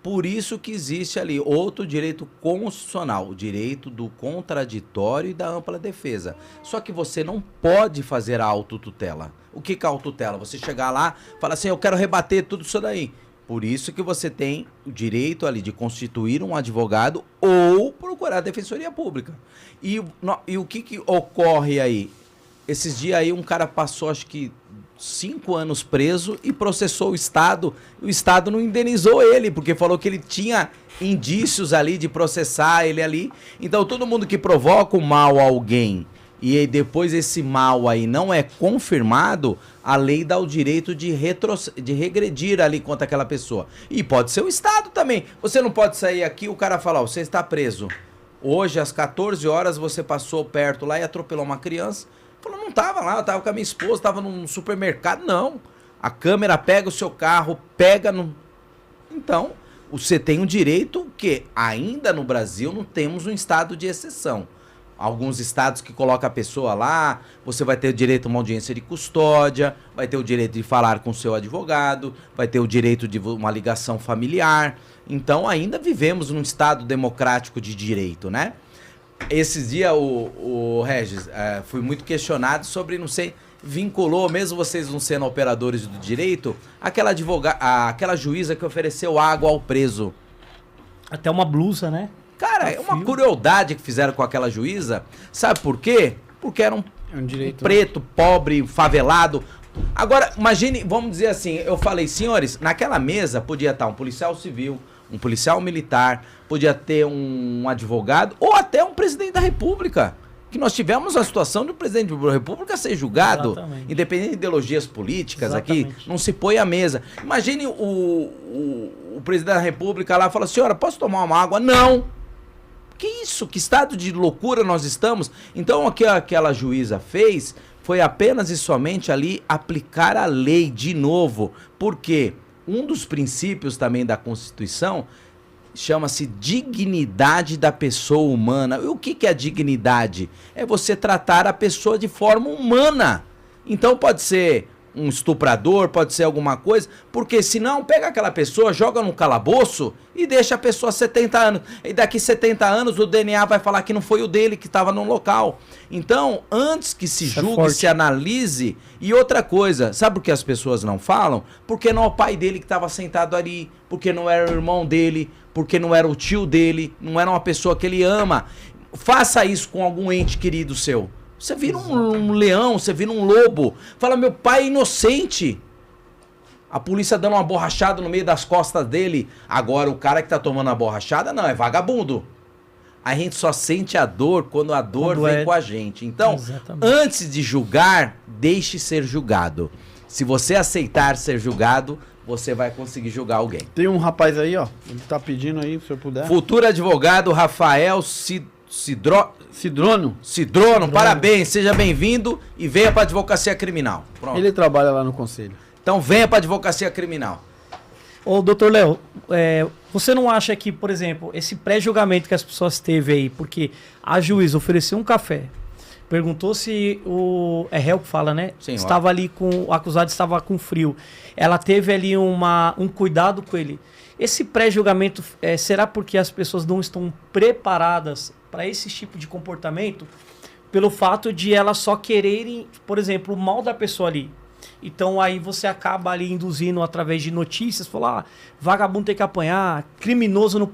Por isso que existe ali outro direito constitucional, o direito do contraditório e da ampla defesa. Só que você não pode fazer a autotutela. O que é a autotutela? Você chegar lá e falar assim, eu quero rebater tudo isso daí. Por isso que você tem o direito ali de constituir um advogado ou procurar a defensoria pública. E o que ocorre aí? Esses dias aí um cara passou, acho que 5 anos preso e processou o Estado. O Estado não indenizou ele, porque falou que ele tinha indícios ali de processar ele ali. Então todo mundo que provoca o mal a alguém e aí depois esse mal aí não é confirmado, a lei dá o direito de regredir ali contra aquela pessoa. E pode ser o Estado também. Você não pode sair aqui e o cara falar, você está preso. Hoje às 14 horas você passou perto lá e atropelou uma criança. Falou, não tava lá, eu tava com a minha esposa, tava num supermercado. Não, a câmera pega o seu carro, pega no... Então, você tem um direito que ainda no Brasil não temos um estado de exceção. Alguns estados que colocam a pessoa lá, você vai ter o direito a uma audiência de custódia, vai ter o direito de falar com o seu advogado, vai ter o direito de uma ligação familiar. Então, ainda vivemos num estado democrático de direito, né? Esses dias, o Regis, fui muito questionado sobre, não sei, vinculou, mesmo vocês não sendo operadores do direito, aquela juíza que ofereceu água ao preso. Até uma blusa, né? Cara, é uma crueldade que fizeram com aquela juíza. Sabe por quê? Porque era um preto, pobre, favelado. Agora, imagine, vamos dizer assim, eu falei, senhores, naquela mesa podia estar um policial civil, um policial militar, podia ter um advogado ou até um presidente da República. Que nós tivemos a situação do presidente da República ser julgado, independente de ideologias políticas. Exatamente. Aqui, não se põe à mesa. Imagine o presidente da República lá fala, senhora, posso tomar uma água? Não! Que isso? Que estado de loucura nós estamos? Então o que aquela juíza fez foi apenas e somente ali aplicar a lei de novo. Porque um dos princípios também da Constituição chama-se dignidade da pessoa humana. E o que é a dignidade? É você tratar a pessoa de forma humana. Então pode ser um estuprador, pode ser alguma coisa, porque senão pega aquela pessoa, joga no calabouço e deixa a pessoa 70 anos. E daqui 70 anos o DNA vai falar que não foi o dele que estava no local. Então, antes que se julgue, se analise. E outra coisa, sabe por que as pessoas não falam? Porque não é o pai dele que estava sentado ali, porque não era o irmão dele, porque não era o tio dele, não era uma pessoa que ele ama. Faça isso com algum ente querido seu. Você vira um leão, você vira um lobo. Fala, meu pai é inocente. A polícia dando uma borrachada no meio das costas dele. Agora, o cara que tá tomando a borrachada, não, é vagabundo. A gente só sente a dor quando a dor vem com a gente. Então, antes de julgar, deixe ser julgado. Se você aceitar ser julgado, você vai conseguir julgar alguém. Tem um rapaz aí, ó. Ele tá pedindo aí, se eu puder. Futuro advogado Rafael Cidrono, parabéns, seja bem-vindo e venha para advocacia criminal. Pronto. Ele trabalha lá no conselho. Então venha para advocacia criminal. Ô, doutor Léo, você não acha que, por exemplo, esse pré-julgamento que as pessoas teve aí, porque a juíza ofereceu um café, perguntou se o... É réu que fala, né? Sim, estava ali com... O acusado estava com frio. Ela teve ali um cuidado com ele. Esse pré-julgamento, será porque as pessoas não estão preparadas para esse tipo de comportamento? Pelo fato de elas só quererem, por exemplo, o mal da pessoa ali. Então aí você acaba ali induzindo através de notícias, falar, vagabundo tem que apanhar, criminoso, não,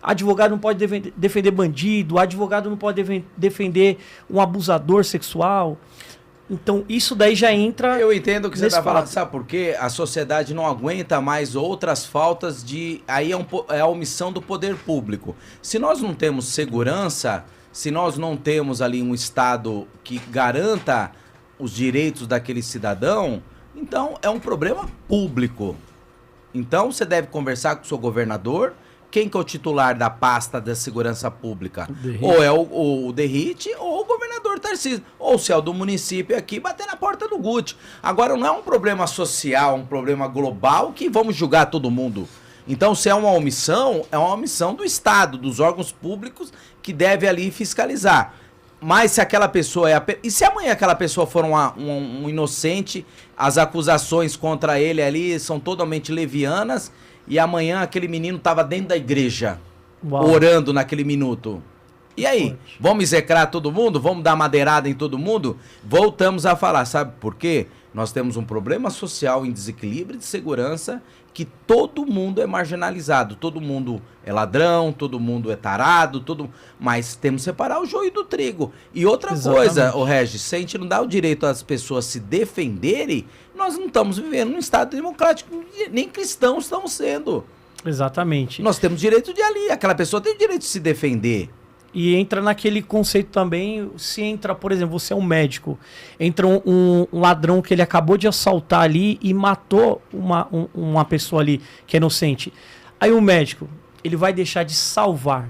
advogado não pode defender bandido, advogado não pode defender um abusador sexual. Então isso daí já entra... Eu entendo o que você está falando, sabe por quê? A sociedade não aguenta mais outras faltas de... Aí é a omissão do poder público. Se nós não temos segurança, se nós não temos ali um Estado que garanta os direitos daquele cidadão, então é um problema público. Então você deve conversar com o seu governador, quem que é o titular da pasta da segurança pública? Ou é o DERIT ou o governador Tarcísio. Ou se é o do município aqui, bater na porta do Guti. Agora não é um problema social, um problema global que vamos julgar todo mundo. Então se é uma omissão do Estado, dos órgãos públicos que deve ali fiscalizar. Mas se aquela pessoa e se amanhã aquela pessoa for um inocente, as acusações contra ele ali são totalmente levianas, e amanhã aquele menino estava dentro da igreja, orando naquele minuto. E aí? Vamos execrar todo mundo? Vamos dar madeirada em todo mundo? Voltamos a falar, sabe por quê? Nós temos um problema social em desequilíbrio de segurança, que todo mundo é marginalizado, todo mundo é ladrão, todo mundo é tarado, mas temos que separar o joio do trigo. E outra coisa, Regis, se a gente não dá o direito às pessoas se defenderem, nós não estamos vivendo num Estado democrático, nem cristãos estão sendo. Exatamente. Nós temos direito de ali, aquela pessoa tem o direito de se defender. E entra naquele conceito também, se entra, por exemplo, você é um médico, entra um ladrão que ele acabou de assaltar ali e matou uma pessoa ali que é inocente. Aí o médico, ele vai deixar de salvar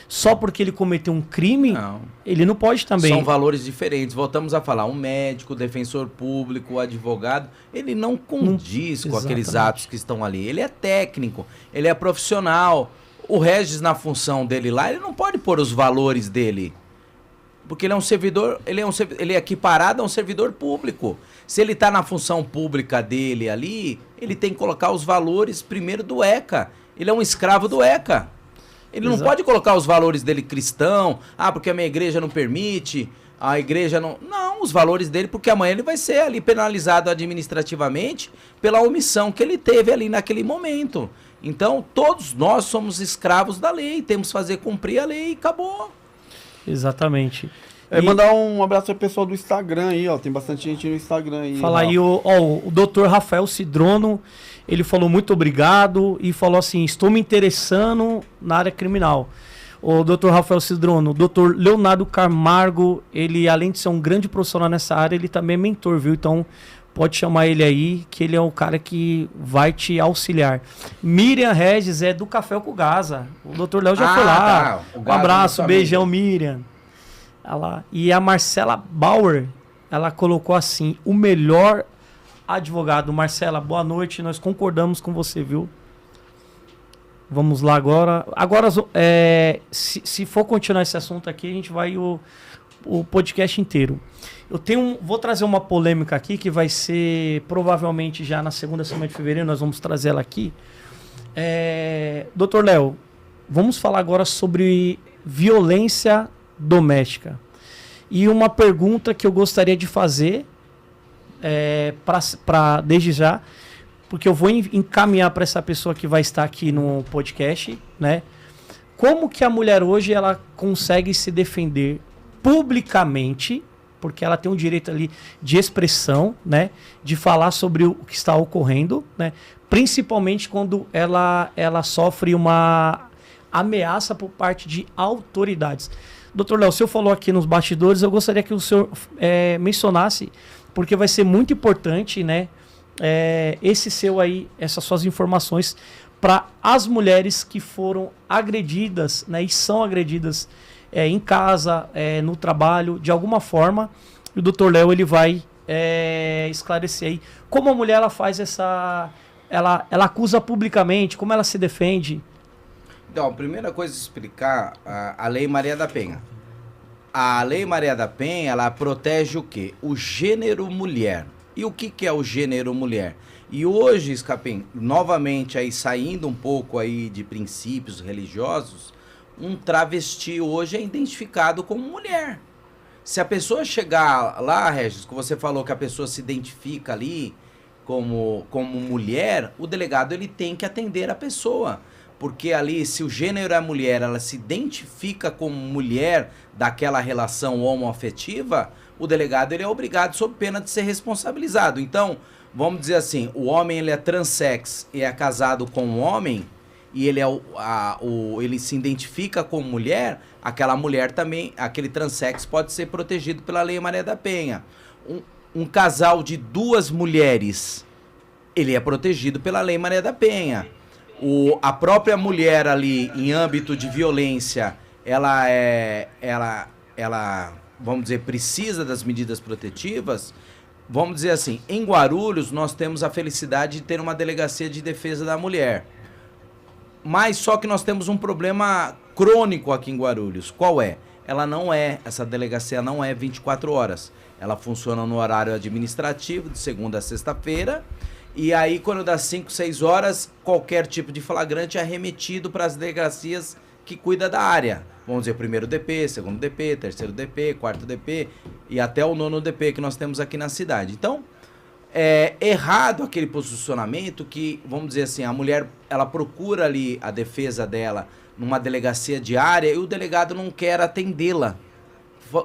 só porque ele cometeu um crime? Não. Ele não pode também. São valores diferentes. Voltamos a falar, um médico, defensor público, advogado, ele não condiz com aqueles atos que estão ali. Ele é técnico, ele é profissional. O Regis, na função dele lá, ele não pode pôr os valores dele. Porque ele é um servidor, ele é equiparado a um servidor público. Se ele está na função pública dele ali, ele tem que colocar os valores primeiro do ECA. Ele é um escravo do ECA. Ele não pode colocar os valores dele cristão, porque a minha igreja não permite, a igreja não... Não, os valores dele, porque amanhã ele vai ser ali penalizado administrativamente pela omissão que ele teve ali naquele momento. Então, todos nós somos escravos da lei, temos que fazer cumprir a lei e acabou. Exatamente. Mandar um abraço ao pessoal do Instagram aí, ó. Tem bastante gente no Instagram aí. Fala aí, o doutor Rafael Cidrono, ele falou muito obrigado e falou assim, estou me interessando na área criminal. O doutor Rafael Cidrono, o doutor Leonardo Camargo, ele além de ser um grande profissional nessa área, ele também é mentor, viu? Então, pode chamar ele aí, que ele é o cara que vai te auxiliar. Miriam Regis é do Café com Gaza. O doutor Léo já foi lá. Tá. Um abraço, beijão, Miriam. E a Marcela Bauer, ela colocou assim, o melhor advogado. Marcela, boa noite, nós concordamos com você, viu? Vamos lá agora. Agora, se for continuar esse assunto aqui, a gente vai o podcast inteiro. Vou trazer uma polêmica aqui que vai ser provavelmente já na segunda semana de fevereiro, nós vamos trazer ela aqui. Doutor Léo, vamos falar agora sobre violência doméstica. E uma pergunta que eu gostaria de fazer, desde já, porque eu vou encaminhar para essa pessoa que vai estar aqui no podcast, né? Como que a mulher hoje ela consegue se defender publicamente, porque ela tem um direito ali de expressão, né? De falar sobre o que está ocorrendo, né? Principalmente quando ela sofre uma ameaça por parte de autoridades. Doutor Léo, o senhor falou aqui nos bastidores, eu gostaria que o senhor mencionasse, porque vai ser muito importante, né? Essas suas informações para as mulheres que foram agredidas, né? E são agredidas em casa, no trabalho, de alguma forma. E o doutor Léo, ele vai esclarecer aí como a mulher ela faz ela acusa publicamente, como ela se defende. Então, a primeira coisa é explicar a Lei Maria da Penha. A Lei Maria da Penha, ela protege o quê? O gênero mulher. E o que é o gênero mulher? E hoje, Scapim, novamente aí saindo um pouco aí de princípios religiosos, um travesti hoje é identificado como mulher. Se a pessoa chegar lá, Regis, que você falou que a pessoa se identifica ali como mulher, o delegado ele tem que atender a pessoa. Porque ali, se o gênero é mulher, ela se identifica como mulher daquela relação homoafetiva, o delegado ele é obrigado, sob pena de ser responsabilizado. Então, vamos dizer assim, o homem ele é transsex e é casado com um homem, e ele ele se identifica como mulher, aquela mulher também, aquele transsex pode ser protegido pela Lei Maria da Penha. Um casal de duas mulheres, ele é protegido pela Lei Maria da Penha. A própria mulher ali, em âmbito de violência, ela, vamos dizer, precisa das medidas protetivas. Vamos dizer assim, em Guarulhos nós temos a felicidade de ter uma delegacia de defesa da mulher. Mas só que nós temos um problema crônico aqui em Guarulhos. Qual é? Essa delegacia não é 24 horas. Ela funciona no horário administrativo, de segunda a sexta-feira. E aí, quando dá 5, 6 horas, qualquer tipo de flagrante é remetido para as delegacias que cuidam da área. Vamos dizer, primeiro DP, segundo DP, terceiro DP, quarto DP e até o 9º DP que nós temos aqui na cidade. Então, é errado aquele posicionamento que, vamos dizer assim, a mulher, ela procura ali a defesa dela numa delegacia diária e o delegado não quer atendê-la.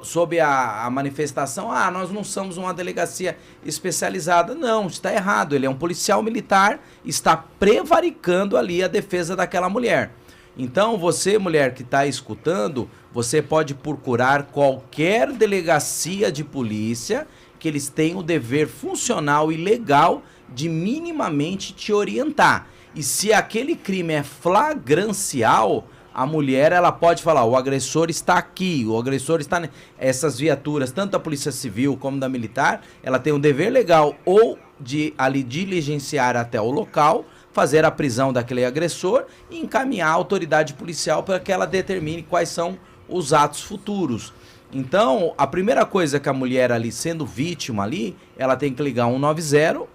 Sob a manifestação, nós não somos uma delegacia especializada. Não, está errado. Ele é um policial militar, está prevaricando ali a defesa daquela mulher. Então, você, mulher que está escutando, você pode procurar qualquer delegacia de polícia que eles têm o dever funcional e legal de minimamente te orientar. E se aquele crime é flagrancial, a mulher, ela pode falar, o agressor está aqui, o agressor está... Essas viaturas, tanto da Polícia Civil como da Militar, ela tem um dever legal ou de ali diligenciar até o local, fazer a prisão daquele agressor e encaminhar a autoridade policial para que ela determine quais são os atos futuros. Então, a primeira coisa que a mulher ali, sendo vítima ali, ela tem que ligar 190.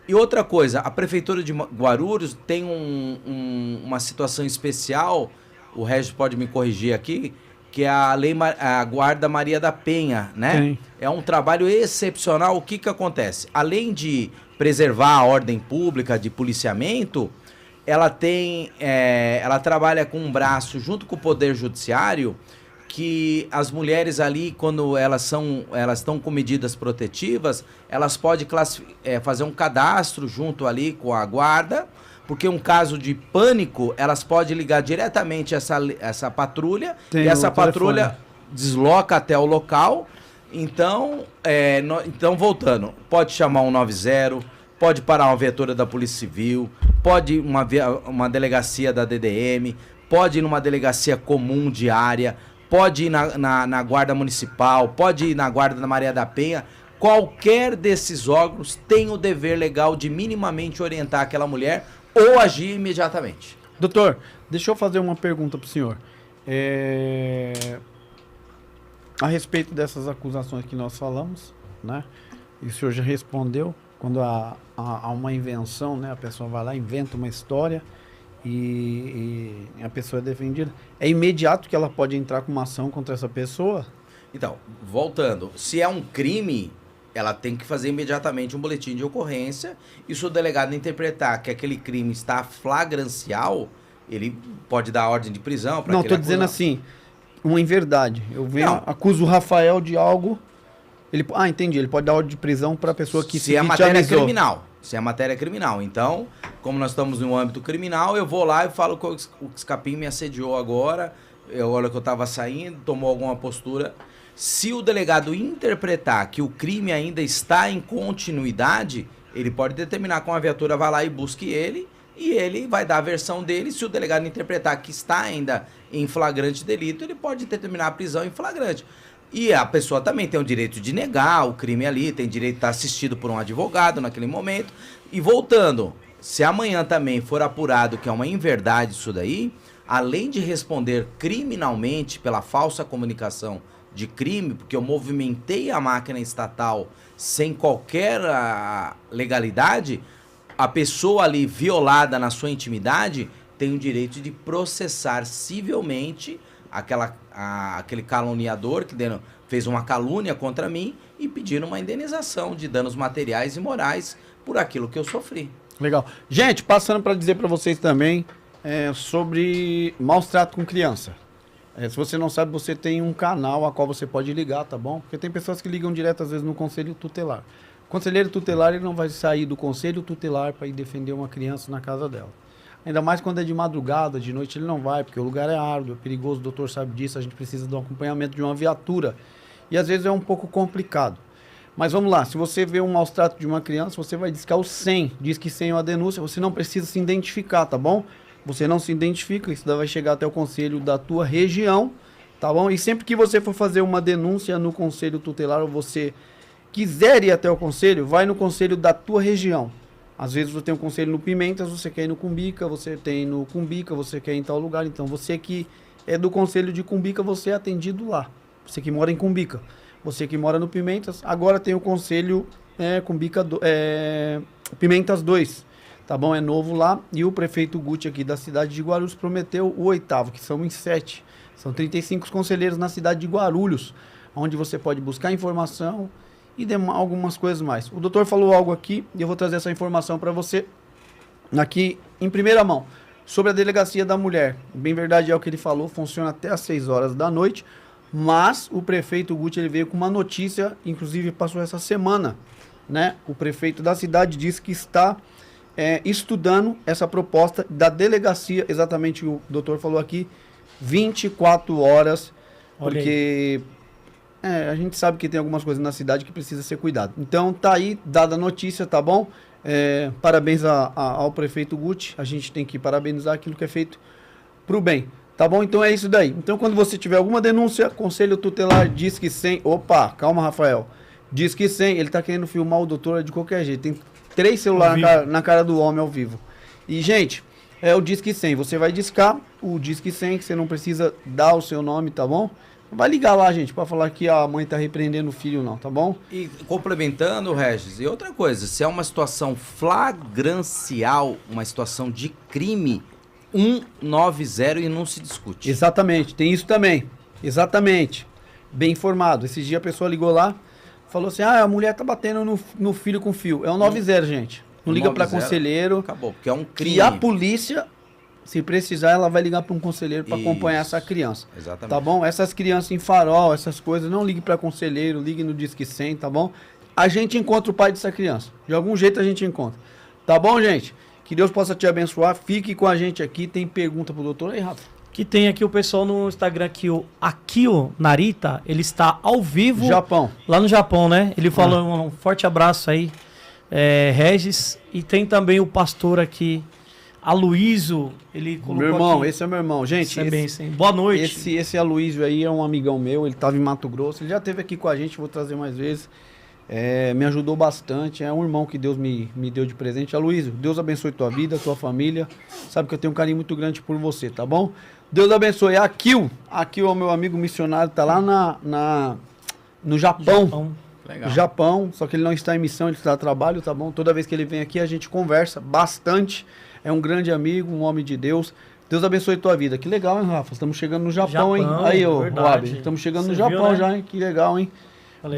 E outra coisa, a Prefeitura de Guarulhos tem uma situação especial... O Regis pode me corrigir aqui, que é a Guarda Maria da Penha, né? Sim. É um trabalho excepcional. O que acontece? Além de preservar a ordem pública de policiamento, ela trabalha com um braço junto com o Poder Judiciário, que as mulheres ali, quando elas estão com medidas protetivas, elas podem fazer um cadastro junto ali com a guarda, porque um caso de pânico, elas podem ligar diretamente essa patrulha, e essa patrulha desloca até o local. Então, voltando, pode chamar 190, pode parar uma viatura da Polícia Civil, pode ir uma delegacia da DDM, pode ir numa delegacia comum diária, pode ir na Guarda Municipal, pode ir na Guarda da Maria da Penha. Qualquer desses órgãos tem o dever legal de minimamente orientar aquela mulher ou agir imediatamente. Doutor, deixa eu fazer uma pergunta para o senhor. A respeito dessas acusações que nós falamos, né? E o senhor já respondeu, quando há uma invenção, né? A pessoa vai lá, inventa uma história e a pessoa é defendida. É imediato que ela pode entrar com uma ação contra essa pessoa? Então, voltando, se é um crime, ela tem que fazer imediatamente um boletim de ocorrência, e se o delegado interpretar que aquele crime está flagrancial, ele pode dar ordem de prisão para... Não, estou dizendo assim, uma inverdade. Eu venho, acuso o Rafael de algo Entendi. Ele pode dar ordem de prisão para a pessoa que se a matéria é criminal. Se a matéria é criminal. Então, como nós estamos no âmbito criminal, eu vou lá e falo que o Escapim me assediou agora, olha que eu estava saindo, tomou alguma postura. Se o delegado interpretar que o crime ainda está em continuidade, ele pode determinar que uma viatura vá lá e busque ele, e ele vai dar a versão dele. Se o delegado interpretar que está ainda em flagrante delito, ele pode determinar a prisão em flagrante. E a pessoa também tem o direito de negar o crime ali, tem direito de estar assistido por um advogado naquele momento. E voltando, se amanhã também for apurado que é uma inverdade isso daí, além de responder criminalmente pela falsa comunicação de crime, porque eu movimentei a máquina estatal sem qualquer legalidade, a pessoa ali violada na sua intimidade tem o direito de processar civilmente aquele caluniador que fez uma calúnia contra mim e pedir uma indenização de danos materiais e morais por aquilo que eu sofri. Legal. Gente, passando para dizer para vocês também sobre maus tratos com criança. Se você não sabe, você tem um canal a qual você pode ligar, tá bom? Porque tem pessoas que ligam direto, às vezes, no conselho tutelar. O conselheiro tutelar, ele não vai sair do conselho tutelar para ir defender uma criança na casa dela. Ainda mais quando é de madrugada, de noite ele não vai, porque o lugar é árduo, é perigoso, o doutor sabe disso, a gente precisa do acompanhamento de uma viatura. E às vezes é um pouco complicado. Mas vamos lá, se você vê um maus trato de uma criança, você vai discar o 100, diz que 100 é uma denúncia, você não precisa se identificar, tá bom? Você não se identifica, isso vai chegar até o conselho da tua região, tá bom? E sempre que você for fazer uma denúncia no conselho tutelar, ou você quiser ir até o conselho, vai no conselho da tua região. Às vezes você tem um conselho no Pimentas, você quer ir no Cumbica, você tem no Cumbica, você quer ir em tal lugar. Então você que é do conselho de Cumbica, você é atendido lá. Você que mora em Cumbica. Você que mora no Pimentas, agora tem o conselho Pimentas 2. Tá bom? É novo lá. E o prefeito Guti aqui da cidade de Guarulhos prometeu o 8º, que são em 7. São 35 conselheiros na cidade de Guarulhos, onde você pode buscar informação e algumas coisas mais. O doutor falou algo aqui e eu vou trazer essa informação para você aqui em primeira mão. Sobre a delegacia da mulher. Bem verdade é o que ele falou, funciona até às 6 horas da noite, mas o prefeito Guti, ele veio com uma notícia, inclusive passou essa semana, né? O prefeito da cidade disse que está estudando essa proposta da delegacia, exatamente o doutor falou aqui, 24 horas, porque a gente sabe que tem algumas coisas na cidade que precisa ser cuidado. Então tá aí, dada a notícia, tá bom? Parabéns ao prefeito Guti, a gente tem que parabenizar aquilo que é feito pro bem. Tá bom? Então é isso daí. Então quando você tiver alguma denúncia, conselho tutelar, diz que 100. Opa, calma, Rafael. Diz que 100, ele tá querendo filmar o doutor de qualquer jeito. Tem 3 celulares na cara do homem ao vivo. E, gente, é o Disque 100. Você vai discar o Disque 100, que você não precisa dar o seu nome, tá bom? Vai ligar lá, gente, pra falar que a mãe tá repreendendo o filho, não, tá bom? E complementando, Regis, e outra coisa, se é uma situação flagrancial, uma situação de crime, 190 e não se discute. Exatamente, tem isso também. Exatamente. Bem informado. Esse dia a pessoa ligou lá, falou assim, a mulher tá batendo no filho com fio. É um 90, gente. Não liga para conselheiro. Acabou, porque é um crime. E a polícia, se precisar, ela vai ligar para um conselheiro para acompanhar essa criança. Exatamente. Tá bom? Essas crianças em farol, essas coisas, não ligue para conselheiro, ligue no Disque 100, tá bom? A gente encontra o pai dessa criança. De algum jeito a gente encontra. Tá bom, gente? Que Deus possa te abençoar. Fique com a gente aqui. Tem pergunta pro doutor aí, Rafa? Que tem aqui o pessoal no Instagram que o Akio Narita, ele está ao vivo. Japão. Lá no Japão, né? Ele falou um forte abraço aí, Regis. E tem também o pastor aqui, Aloísio. Ele colocou meu irmão, aqui. Esse é meu irmão. Gente, boa noite. Esse Aloísio aí é um amigão meu. Ele estava em Mato Grosso. Ele já esteve aqui com a gente, vou trazer mais vezes. Me ajudou bastante. É um irmão que Deus me deu de presente. Aloísio, Deus abençoe tua vida, tua família. Sabe que eu tenho um carinho muito grande por você, tá bom? Deus abençoe. Akio é o meu amigo missionário, tá lá no Japão. Legal. Japão, só que ele não está em missão, ele está a trabalho, tá bom? Toda vez que ele vem aqui a gente conversa bastante. É um grande amigo, um homem de Deus. Deus abençoe tua vida. Que legal, hein, Rafa? Estamos chegando no Japão, hein? Aí, ô, Rob, estamos chegando no Japão, né? Já, hein? Que legal, hein?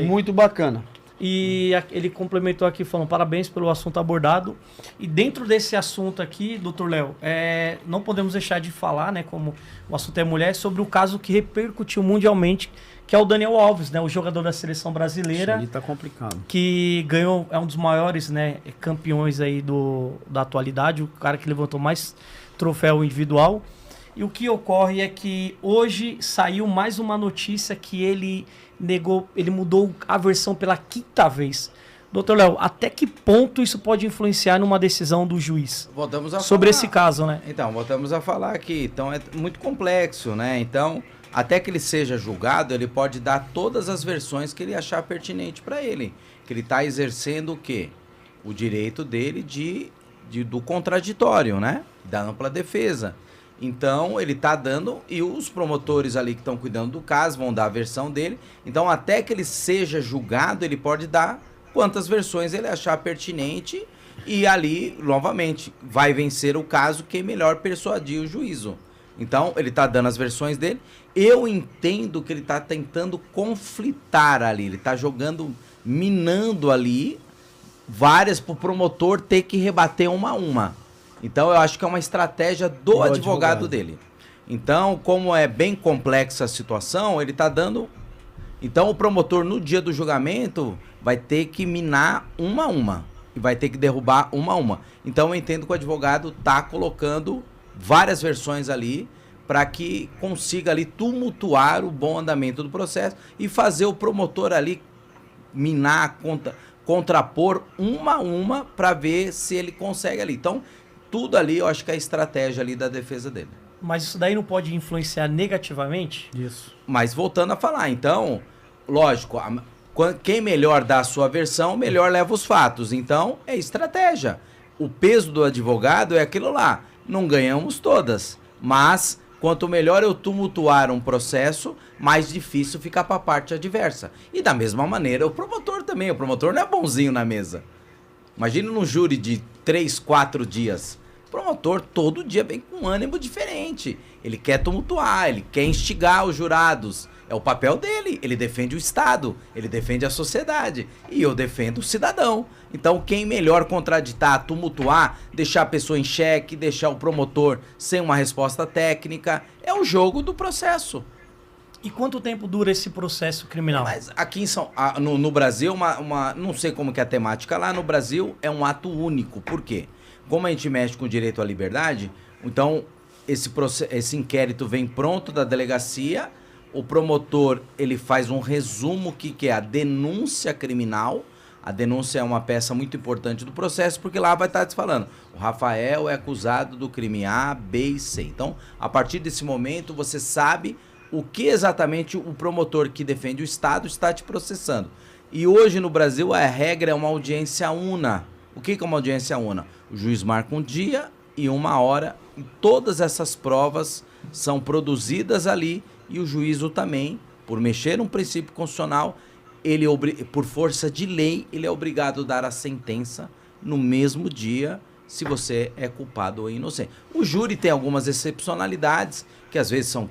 Muito bacana. E ele complementou aqui falando parabéns pelo assunto abordado. E dentro desse assunto aqui, doutor Léo, não podemos deixar de falar, né, como o assunto é mulher, sobre o caso que repercutiu mundialmente, que é o Daniel Alves, né, o jogador da seleção brasileira. Isso ali tá complicado. Que ganhou, é um dos maiores, né, campeões aí da atualidade, o cara que levantou mais troféu individual. E o que ocorre é que hoje saiu mais uma notícia que ele mudou a versão pela 5ª vez. Doutor Léo, até que ponto isso pode influenciar numa decisão do juiz? Voltamos a sobre falar. Esse caso, né? Então, voltamos a falar aqui. Então, é muito complexo, né? Então, até que ele seja julgado, ele pode dar todas as versões que ele achar pertinente para ele. Que ele está exercendo o quê? O direito dele do contraditório, né? Da ampla defesa. Então, ele está dando, e os promotores ali que estão cuidando do caso vão dar a versão dele. Então, até que ele seja julgado, ele pode dar quantas versões ele achar pertinente. E ali, novamente, vai vencer o caso quem melhor persuadir o juízo. Então, ele está dando as versões dele. Eu entendo que ele está tentando conflitar ali. Ele está jogando, minando ali, várias para o promotor ter que rebater uma a uma. Então, eu acho que é uma estratégia do advogado dele. Então, como é bem complexa a situação, ele está dando... Então, o promotor, no dia do julgamento, vai ter que minar uma a uma. E vai ter que derrubar uma a uma. Então, eu entendo que o advogado está colocando várias versões ali para que consiga ali tumultuar o bom andamento do processo e fazer o promotor ali minar, contrapor uma a uma para ver se ele consegue ali. Então, tudo ali, eu acho que é a estratégia ali da defesa dele. Mas isso daí não pode influenciar negativamente? Isso. Mas voltando a falar, então, lógico, quem melhor dá a sua versão, melhor leva os fatos. Então, é estratégia. O peso do advogado é aquilo lá. Não ganhamos todas, mas quanto melhor eu tumultuar um processo, mais difícil fica para a parte adversa. E da mesma maneira, o promotor também. O promotor não é bonzinho na mesa. Imagina num júri de 3, 4 dias. O promotor todo dia vem com um ânimo diferente. Ele quer tumultuar, ele quer instigar os jurados. É o papel dele. Ele defende o Estado, ele defende a sociedade. E eu defendo o cidadão. Então, quem melhor contraditar, tumultuar, deixar a pessoa em xeque, deixar o promotor sem uma resposta técnica, é o jogo do processo. E quanto tempo dura esse processo criminal? Mas aqui no Brasil, não sei como que é a temática lá, no Brasil é um ato único. Por quê? Como a gente mexe com o direito à liberdade, então esse inquérito vem pronto da delegacia, o promotor ele faz um resumo que é a denúncia criminal. A denúncia é uma peça muito importante do processo, porque lá vai estar falando, o Rafael é acusado do crime A, B e C. Então, a partir desse momento, você sabe o que exatamente o promotor que defende o Estado está te processando. E hoje no Brasil a regra é uma audiência una. O que é uma audiência una? O juiz marca um dia e uma hora e todas essas provas são produzidas ali e o juízo também, por mexer um princípio constitucional, por força de lei, ele é obrigado a dar a sentença no mesmo dia se você é culpado ou inocente. O júri tem algumas excepcionalidades, que às vezes são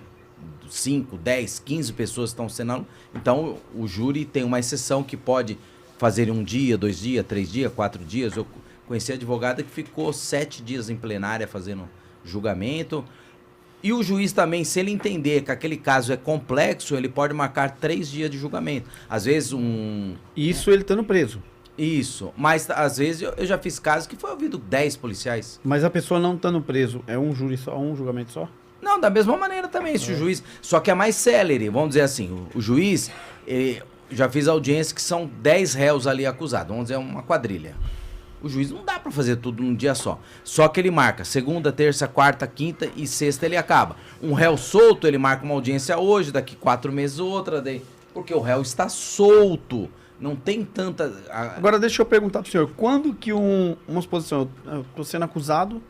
5, 10, 15 pessoas estão sendo... Então, o júri tem uma exceção que pode fazer 1 dia, 2 dias, 3 dias, 4 dias. Eu conheci advogada que ficou 7 dias em plenária fazendo julgamento. E o juiz também, se ele entender que aquele caso é complexo, ele pode marcar 3 dias de julgamento. Às vezes Isso ele estando preso. Isso. Mas às vezes eu já fiz casos que foi ouvido 10 policiais. Mas a pessoa não estando preso, é um júri só, um julgamento só? Não, da mesma maneira também, se o juiz... Só que é mais célere, vamos dizer assim, o juiz, já fiz audiência que são 10 réus ali acusados, vamos dizer uma quadrilha. O juiz não dá pra fazer tudo num dia só. Só que ele marca segunda, terça, quarta, quinta e sexta ele acaba. Um réu solto, ele marca uma audiência hoje, daqui 4 meses outra, porque o réu está solto. Não tem tanta... Agora deixa eu perguntar pro senhor, quando que uma exposição, eu tô sendo acusado,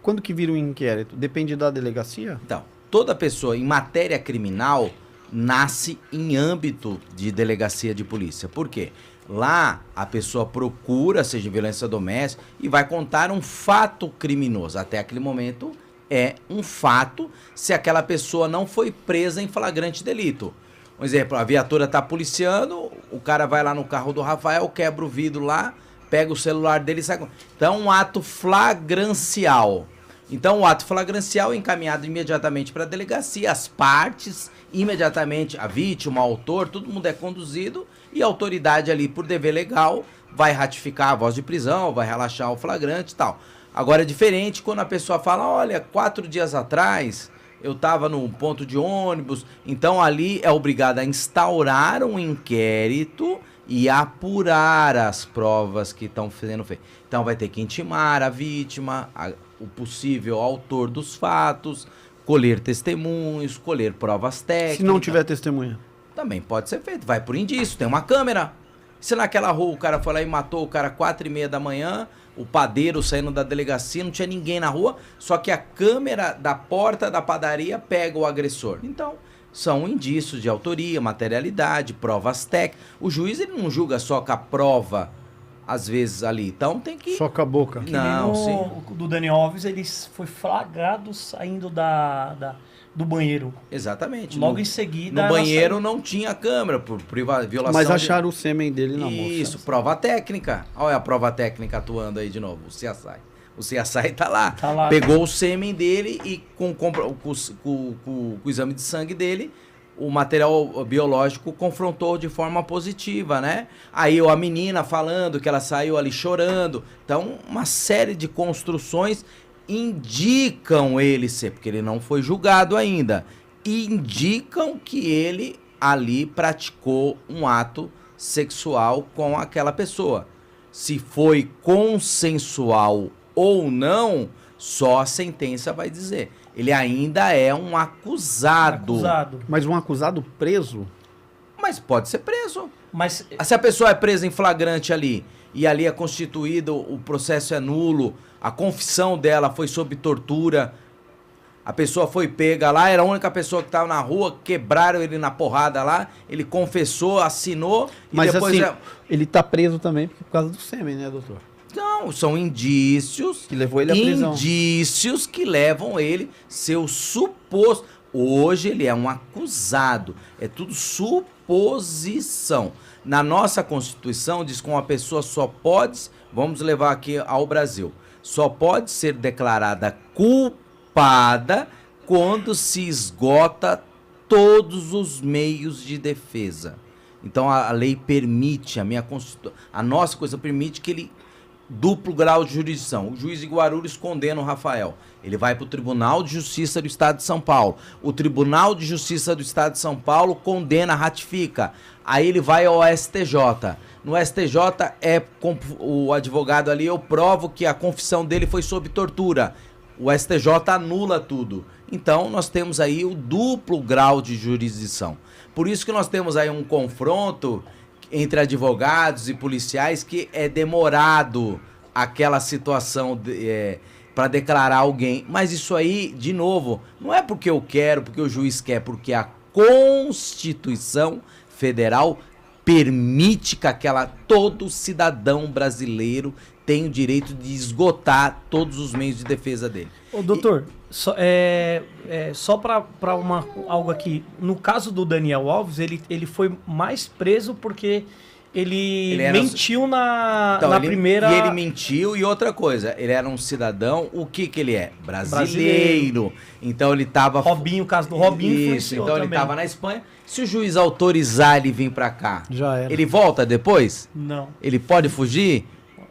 quando que vira um inquérito? Depende da delegacia? Então, toda pessoa em matéria criminal nasce em âmbito de delegacia de polícia. Por quê? Lá a pessoa procura, seja violência doméstica, e vai contar um fato criminoso. Até aquele momento é um fato se aquela pessoa não foi presa em flagrante delito. Um exemplo, a viatura está policiando, o cara vai lá no carro do Rafael, quebra o vidro lá, pega o celular dele e sai. Então, um ato flagrancial. Então, o ato flagrancial é encaminhado imediatamente para a delegacia, as partes, imediatamente, a vítima, o autor, todo mundo é conduzido e a autoridade ali, por dever legal, vai ratificar a voz de prisão, vai relaxar o flagrante e tal. Agora é diferente quando a pessoa fala, olha, 4 dias atrás eu estava no ponto de ônibus, então ali é obrigado a instaurar um inquérito e apurar as provas que estão sendo feitas. Então vai ter que intimar a vítima, o possível autor dos fatos, colher testemunhos, colher provas técnicas. Se não tiver testemunha? Também pode ser feito, vai por indício, tem uma câmera. Se naquela rua o cara foi lá e matou o cara 4h30 da manhã, o padeiro saindo da delegacia, não tinha ninguém na rua, só que a câmera da porta da padaria pega o agressor. Então, são indícios de autoria, materialidade, provas técnicas. O juiz ele não julga só com a prova, às vezes, ali. Então tem que... Só com a boca. Não, sim. O do Daniel Alves, ele foi flagrado saindo do banheiro. Exatamente. Logo em seguida... No banheiro não tinha câmera, por violação. Mas acharam o sêmen dele na moça. Isso, prova técnica. Olha a prova técnica atuando aí de novo, o CSI. O CSI tá lá. Pegou o sêmen dele e com o exame de sangue dele, o material biológico confrontou de forma positiva, né? Aí a menina falando que ela saiu ali chorando. Então, uma série de construções indicam ele ser, porque ele não foi julgado ainda, indicam que ele ali praticou um ato sexual com aquela pessoa. Se foi consensual ou não, só a sentença vai dizer. Ele ainda é um acusado. Mas um acusado preso? Mas pode ser preso. Mas se a pessoa é presa em flagrante ali, e ali é constituído, o processo é nulo, a confissão dela foi sob tortura, a pessoa foi pega lá, era a única pessoa que estava na rua, quebraram ele na porrada lá, ele confessou, assinou, mas e depois... assim, ele tá preso também por causa do sêmen, né, doutor? Não, são indícios que levou ele à prisão. Indícios que levam ele, seu suposto. Hoje ele é um acusado. É tudo suposição. Na nossa Constituição diz que uma pessoa só pode, vamos levar aqui ao Brasil, só pode ser declarada culpada quando se esgota todos os meios de defesa. Então a lei permite, a nossa Constituição permite que ele duplo grau de jurisdição. O juiz de Guarulhos condena o Rafael. Ele vai para o Tribunal de Justiça do Estado de São Paulo. O Tribunal de Justiça do Estado de São Paulo condena, ratifica. Aí ele vai ao STJ. No STJ, o advogado ali, eu provo que a confissão dele foi sob tortura. O STJ anula tudo. Então, nós temos aí o duplo grau de jurisdição. Por isso que nós temos aí um confronto entre advogados e policiais que é demorado aquela situação para declarar alguém. Mas isso aí, de novo, não é porque eu quero, porque o juiz quer, porque a Constituição Federal permite que todo cidadão brasileiro tem o direito de esgotar todos os meios de defesa dele. Ô, doutor, só para algo aqui. No caso do Daniel Alves, ele foi mais preso porque ele mentiu na primeira... E ele mentiu, e outra coisa, ele era um cidadão, o que ele é? Brasileiro. Então ele tava... Robinho, o caso do Robinho. Isso, então ele tava na Espanha. Se o juiz autorizar ele vir para cá, já era. Ele volta depois? Não. Ele pode fugir?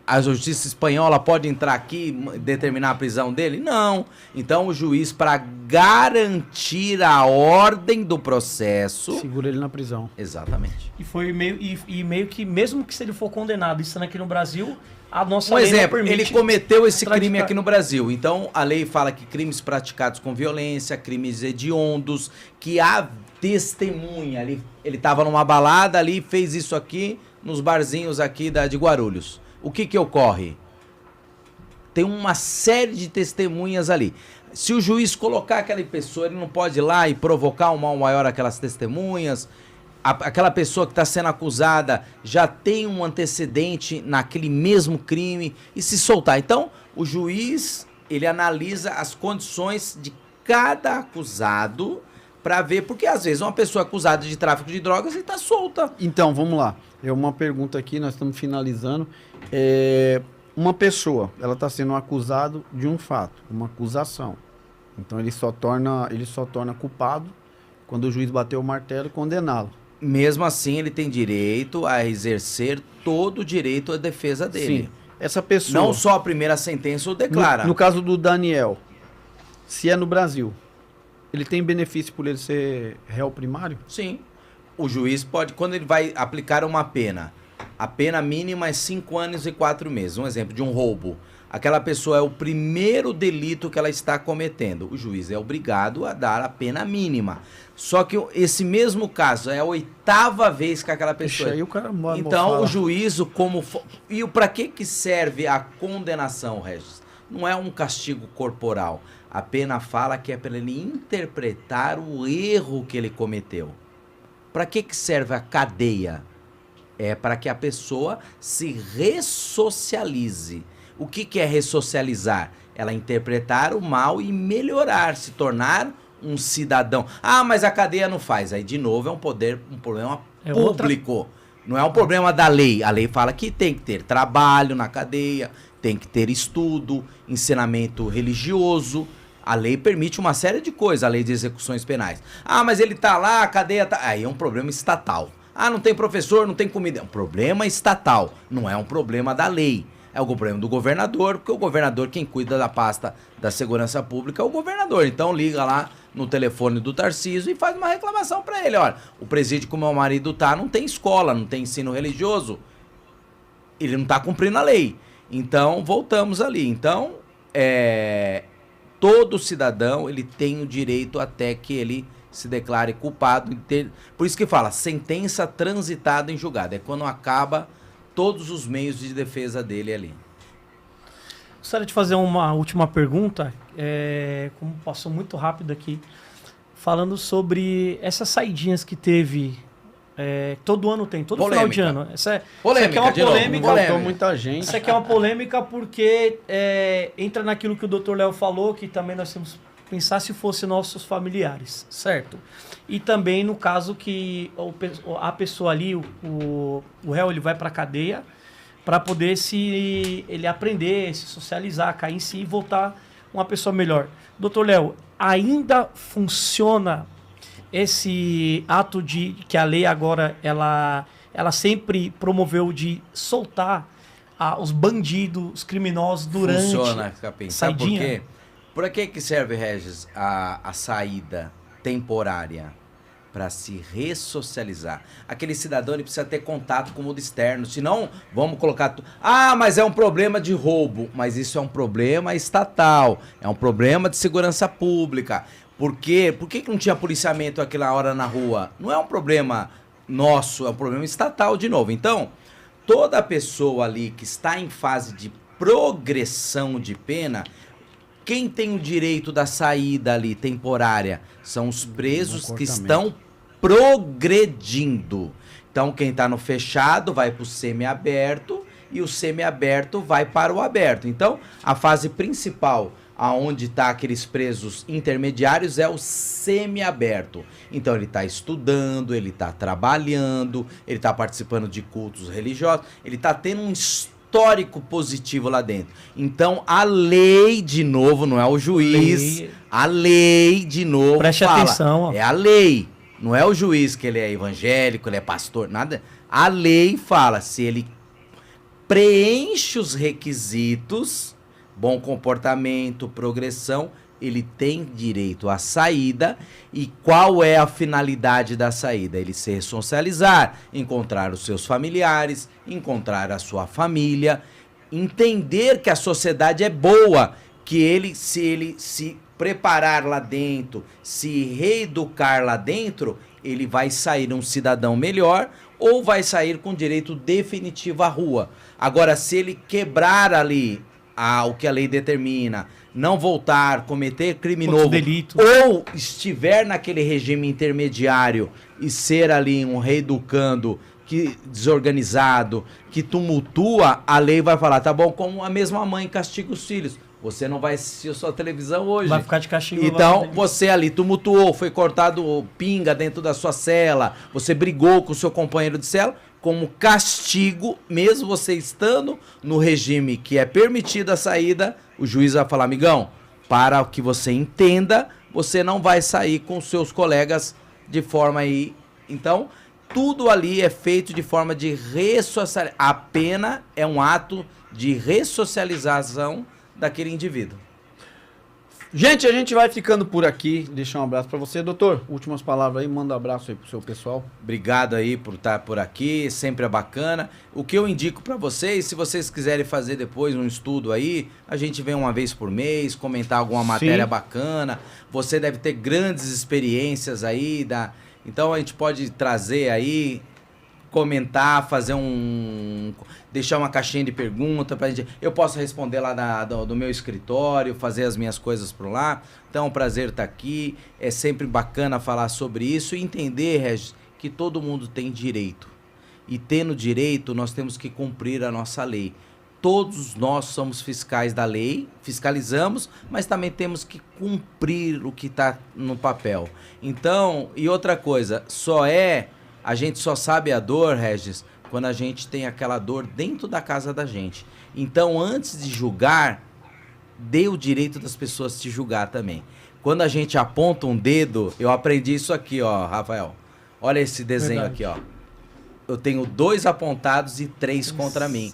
A justiça espanhola pode entrar aqui e determinar a prisão dele? Não. Então o juiz, para garantir a ordem do processo... segura ele na prisão. Exatamente. E foi meio que, mesmo que se ele for condenado, estando aqui no Brasil, a nossa lei não exemplo, permite... ele cometeu esse crime aqui no Brasil. Então a lei fala que crimes praticados com violência, crimes hediondos, que há testemunha. Ele estava numa balada ali, fez isso aqui, nos barzinhos aqui de Guarulhos. O que ocorre? Tem uma série de testemunhas ali. Se o juiz colocar aquela pessoa, ele não pode ir lá e provocar um mal maior aquelas testemunhas. Aquela pessoa que está sendo acusada já tem um antecedente naquele mesmo crime e se soltar. Então, o juiz, ele analisa as condições de cada acusado pra ver, porque às vezes uma pessoa acusada de tráfico de drogas e tá solta. Então, vamos lá. É uma pergunta aqui, nós estamos finalizando. Uma pessoa, ela está sendo acusada de um fato, uma acusação. Então ele só torna culpado quando o juiz bater o martelo e condená-lo. Mesmo assim, ele tem direito a exercer todo o direito à defesa dele. Sim. Essa pessoa... Não só a primeira sentença o declara. No caso do Daniel, se é no Brasil, ele tem benefício por ele ser réu primário? Sim. O juiz pode, quando ele vai aplicar uma pena, a pena mínima é 5 anos e 4 meses. Um exemplo de um roubo. Aquela pessoa é o primeiro delito que ela está cometendo. O juiz é obrigado a dar a pena mínima. Só que esse mesmo caso é a 8ª vez que aquela pessoa... Aí o cara então, o juízo como... E para que serve a condenação, Regis? Não é um castigo corporal. A pena fala que é para ele interpretar o erro que ele cometeu. Para que serve a cadeia? É para que a pessoa se ressocialize. O que é ressocializar? Ela interpretar o mal e melhorar, se tornar um cidadão. Ah, mas a cadeia não faz. Aí, de novo, é um problema público. Não é um problema da lei. A lei fala que tem que ter trabalho na cadeia, tem que ter estudo, ensinamento religioso. A lei permite uma série de coisas, a lei de execuções penais. Ah, mas ele tá lá, a cadeia tá... Aí é um problema estatal. Ah, não tem professor, não tem comida. É um problema estatal, não é um problema da lei. É o problema do governador, porque o governador, quem cuida da pasta da segurança pública é o governador. Então liga lá no telefone do Tarcísio e faz uma reclamação para ele. Olha, o presídio que o meu marido tá não tem escola, não tem ensino religioso. Ele não tá cumprindo a lei. Então, voltamos ali. Então, todo cidadão, ele tem o direito até que ele se declare culpado. Por isso que fala, sentença transitada em julgado. É quando acaba todos os meios de defesa dele ali. Gostaria de fazer uma última pergunta, como passou muito rápido aqui, falando sobre essas saidinhas que teve, todo ano tem, todo polêmica. Final de ano. Essa Polêmica, aqui é uma de novo, polêmica. Voltou muita gente. Isso aqui é uma polêmica porque entra naquilo que o Dr. Léo falou, que também nós temos que pensar se fossem nossos familiares, certo? E também no caso que a pessoa ali, o réu, ele vai para a cadeia para poder ele aprender, se socializar, cair em si e voltar uma pessoa melhor. Dr. Léo, ainda funciona esse ato de que a lei agora ela sempre promoveu de soltar os bandidos, os criminosos durante Funciona, Capim. Sabe por quê? Por que serve, Regis, a saída temporária? Para se ressocializar. Aquele cidadão ele precisa ter contato com o mundo externo, senão vamos colocar... Ah, mas é um problema de roubo. Mas isso é um problema estatal, é um problema de segurança pública. Por quê? Por que não tinha policiamento aquela hora na rua? Não é um problema nosso, é um problema estatal de novo. Então, toda pessoa ali que está em fase de progressão de pena... Quem tem o direito da saída ali, temporária, são os presos que estão progredindo. Então, quem está no fechado vai para o semiaberto e o semiaberto vai para o aberto. Então, a fase principal, aonde está aqueles presos intermediários, é o semiaberto. Então, ele está estudando, ele está trabalhando, ele está participando de cultos religiosos, ele está tendo um histórico positivo lá dentro. Então, a lei, de novo, não é o juiz, a lei, de novo, preste atenção, ó. É a lei, não é o juiz que ele é evangélico, ele é pastor, nada. A lei fala, se ele preenche os requisitos, bom comportamento, progressão, ele tem direito à saída. E qual é a finalidade da saída? Ele se ressocializar, encontrar os seus familiares, encontrar a sua família, entender que a sociedade é boa, que ele se preparar lá dentro, se reeducar lá dentro, ele vai sair um cidadão melhor ou vai sair com direito definitivo à rua. Agora, se ele quebrar ali o que a lei determina, não voltar, cometer crime novo, delito, ou estiver naquele regime intermediário e ser ali um reeducando desorganizado, que tumultua, a lei vai falar, tá bom, como a mesma mãe castiga os filhos, Você não vai assistir a sua televisão hoje. Vai ficar de castigo. Então, você ali tumultuou, foi cortado pinga dentro da sua cela, você brigou com o seu companheiro de cela, como castigo, mesmo você estando no regime que é permitida a saída, o juiz vai falar, amigão, para que você entenda, você não vai sair com seus colegas de forma aí. Então, tudo ali é feito de forma de ressocialização. A pena é um ato de ressocialização daquele indivíduo. Gente, a gente vai ficando por aqui. Deixar um abraço para você, doutor. Últimas palavras aí, manda um abraço aí pro seu pessoal. Obrigado aí por estar por aqui, sempre é bacana. O que eu indico para vocês, se vocês quiserem fazer depois um estudo aí, a gente vem uma vez por mês, comentar alguma matéria bacana. Você deve ter grandes experiências aí, então a gente pode trazer aí, comentar, fazer deixar uma caixinha de pergunta pra gente. Eu posso responder lá do meu escritório, fazer as minhas coisas por lá. Então é um prazer estar aqui. É sempre bacana falar sobre isso e entender, Regis, que todo mundo tem direito. E tendo direito, nós temos que cumprir a nossa lei. Todos nós somos fiscais da lei, fiscalizamos, mas também temos que cumprir o que está no papel. Então, e outra coisa, a gente só sabe a dor, Regis, quando a gente tem aquela dor dentro da casa da gente. Então, antes de julgar, dê o direito das pessoas te julgar também. Quando a gente aponta um dedo, eu aprendi isso aqui, ó, Rafael. Olha esse desenho aqui, ó. Eu tenho 2 apontados e 3 contra mim.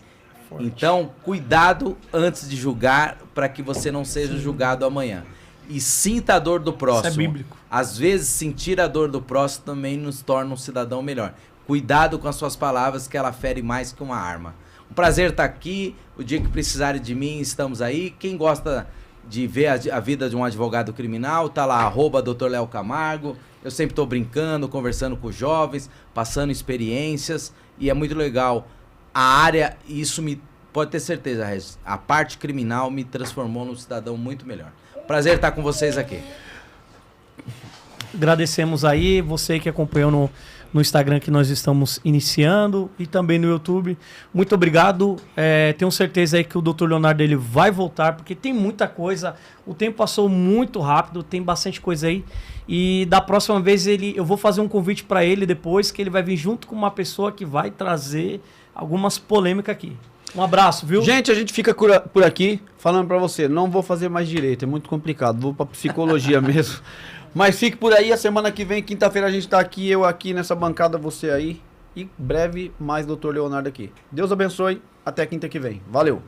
Forte. Então, cuidado antes de julgar para que você não seja julgado amanhã. E sinta a dor do próximo. Isso é bíblico. Às vezes, sentir a dor do próximo também nos torna um cidadão melhor. Cuidado com as suas palavras, que ela fere mais que uma arma. Um prazer estar aqui. O dia que precisarem de mim, estamos aí. Quem gosta de ver a vida de um advogado criminal, tá lá, @Dr. Léo Camargo. Eu sempre estou brincando, conversando com jovens, passando experiências. E é muito legal. A área, pode ter certeza, Regis, a parte criminal me transformou num cidadão muito melhor. Prazer estar com vocês aqui. Agradecemos aí, você que acompanhou no Instagram que nós estamos iniciando e também no YouTube. Muito obrigado. Tenho certeza aí que o Dr. Leonardo ele vai voltar, porque tem muita coisa. O tempo passou muito rápido, tem bastante coisa aí. E da próxima vez eu vou fazer um convite para ele depois, que ele vai vir junto com uma pessoa que vai trazer algumas polêmicas aqui. Um abraço, viu? Gente, a gente fica por aqui falando pra você, não vou fazer mais direito, é muito complicado, vou pra psicologia mesmo. Mas fique por aí, a semana que vem, quinta-feira a gente tá aqui, eu aqui nessa bancada, você aí. E breve mais Dr. Leonardo aqui. Deus abençoe, até quinta que vem. Valeu!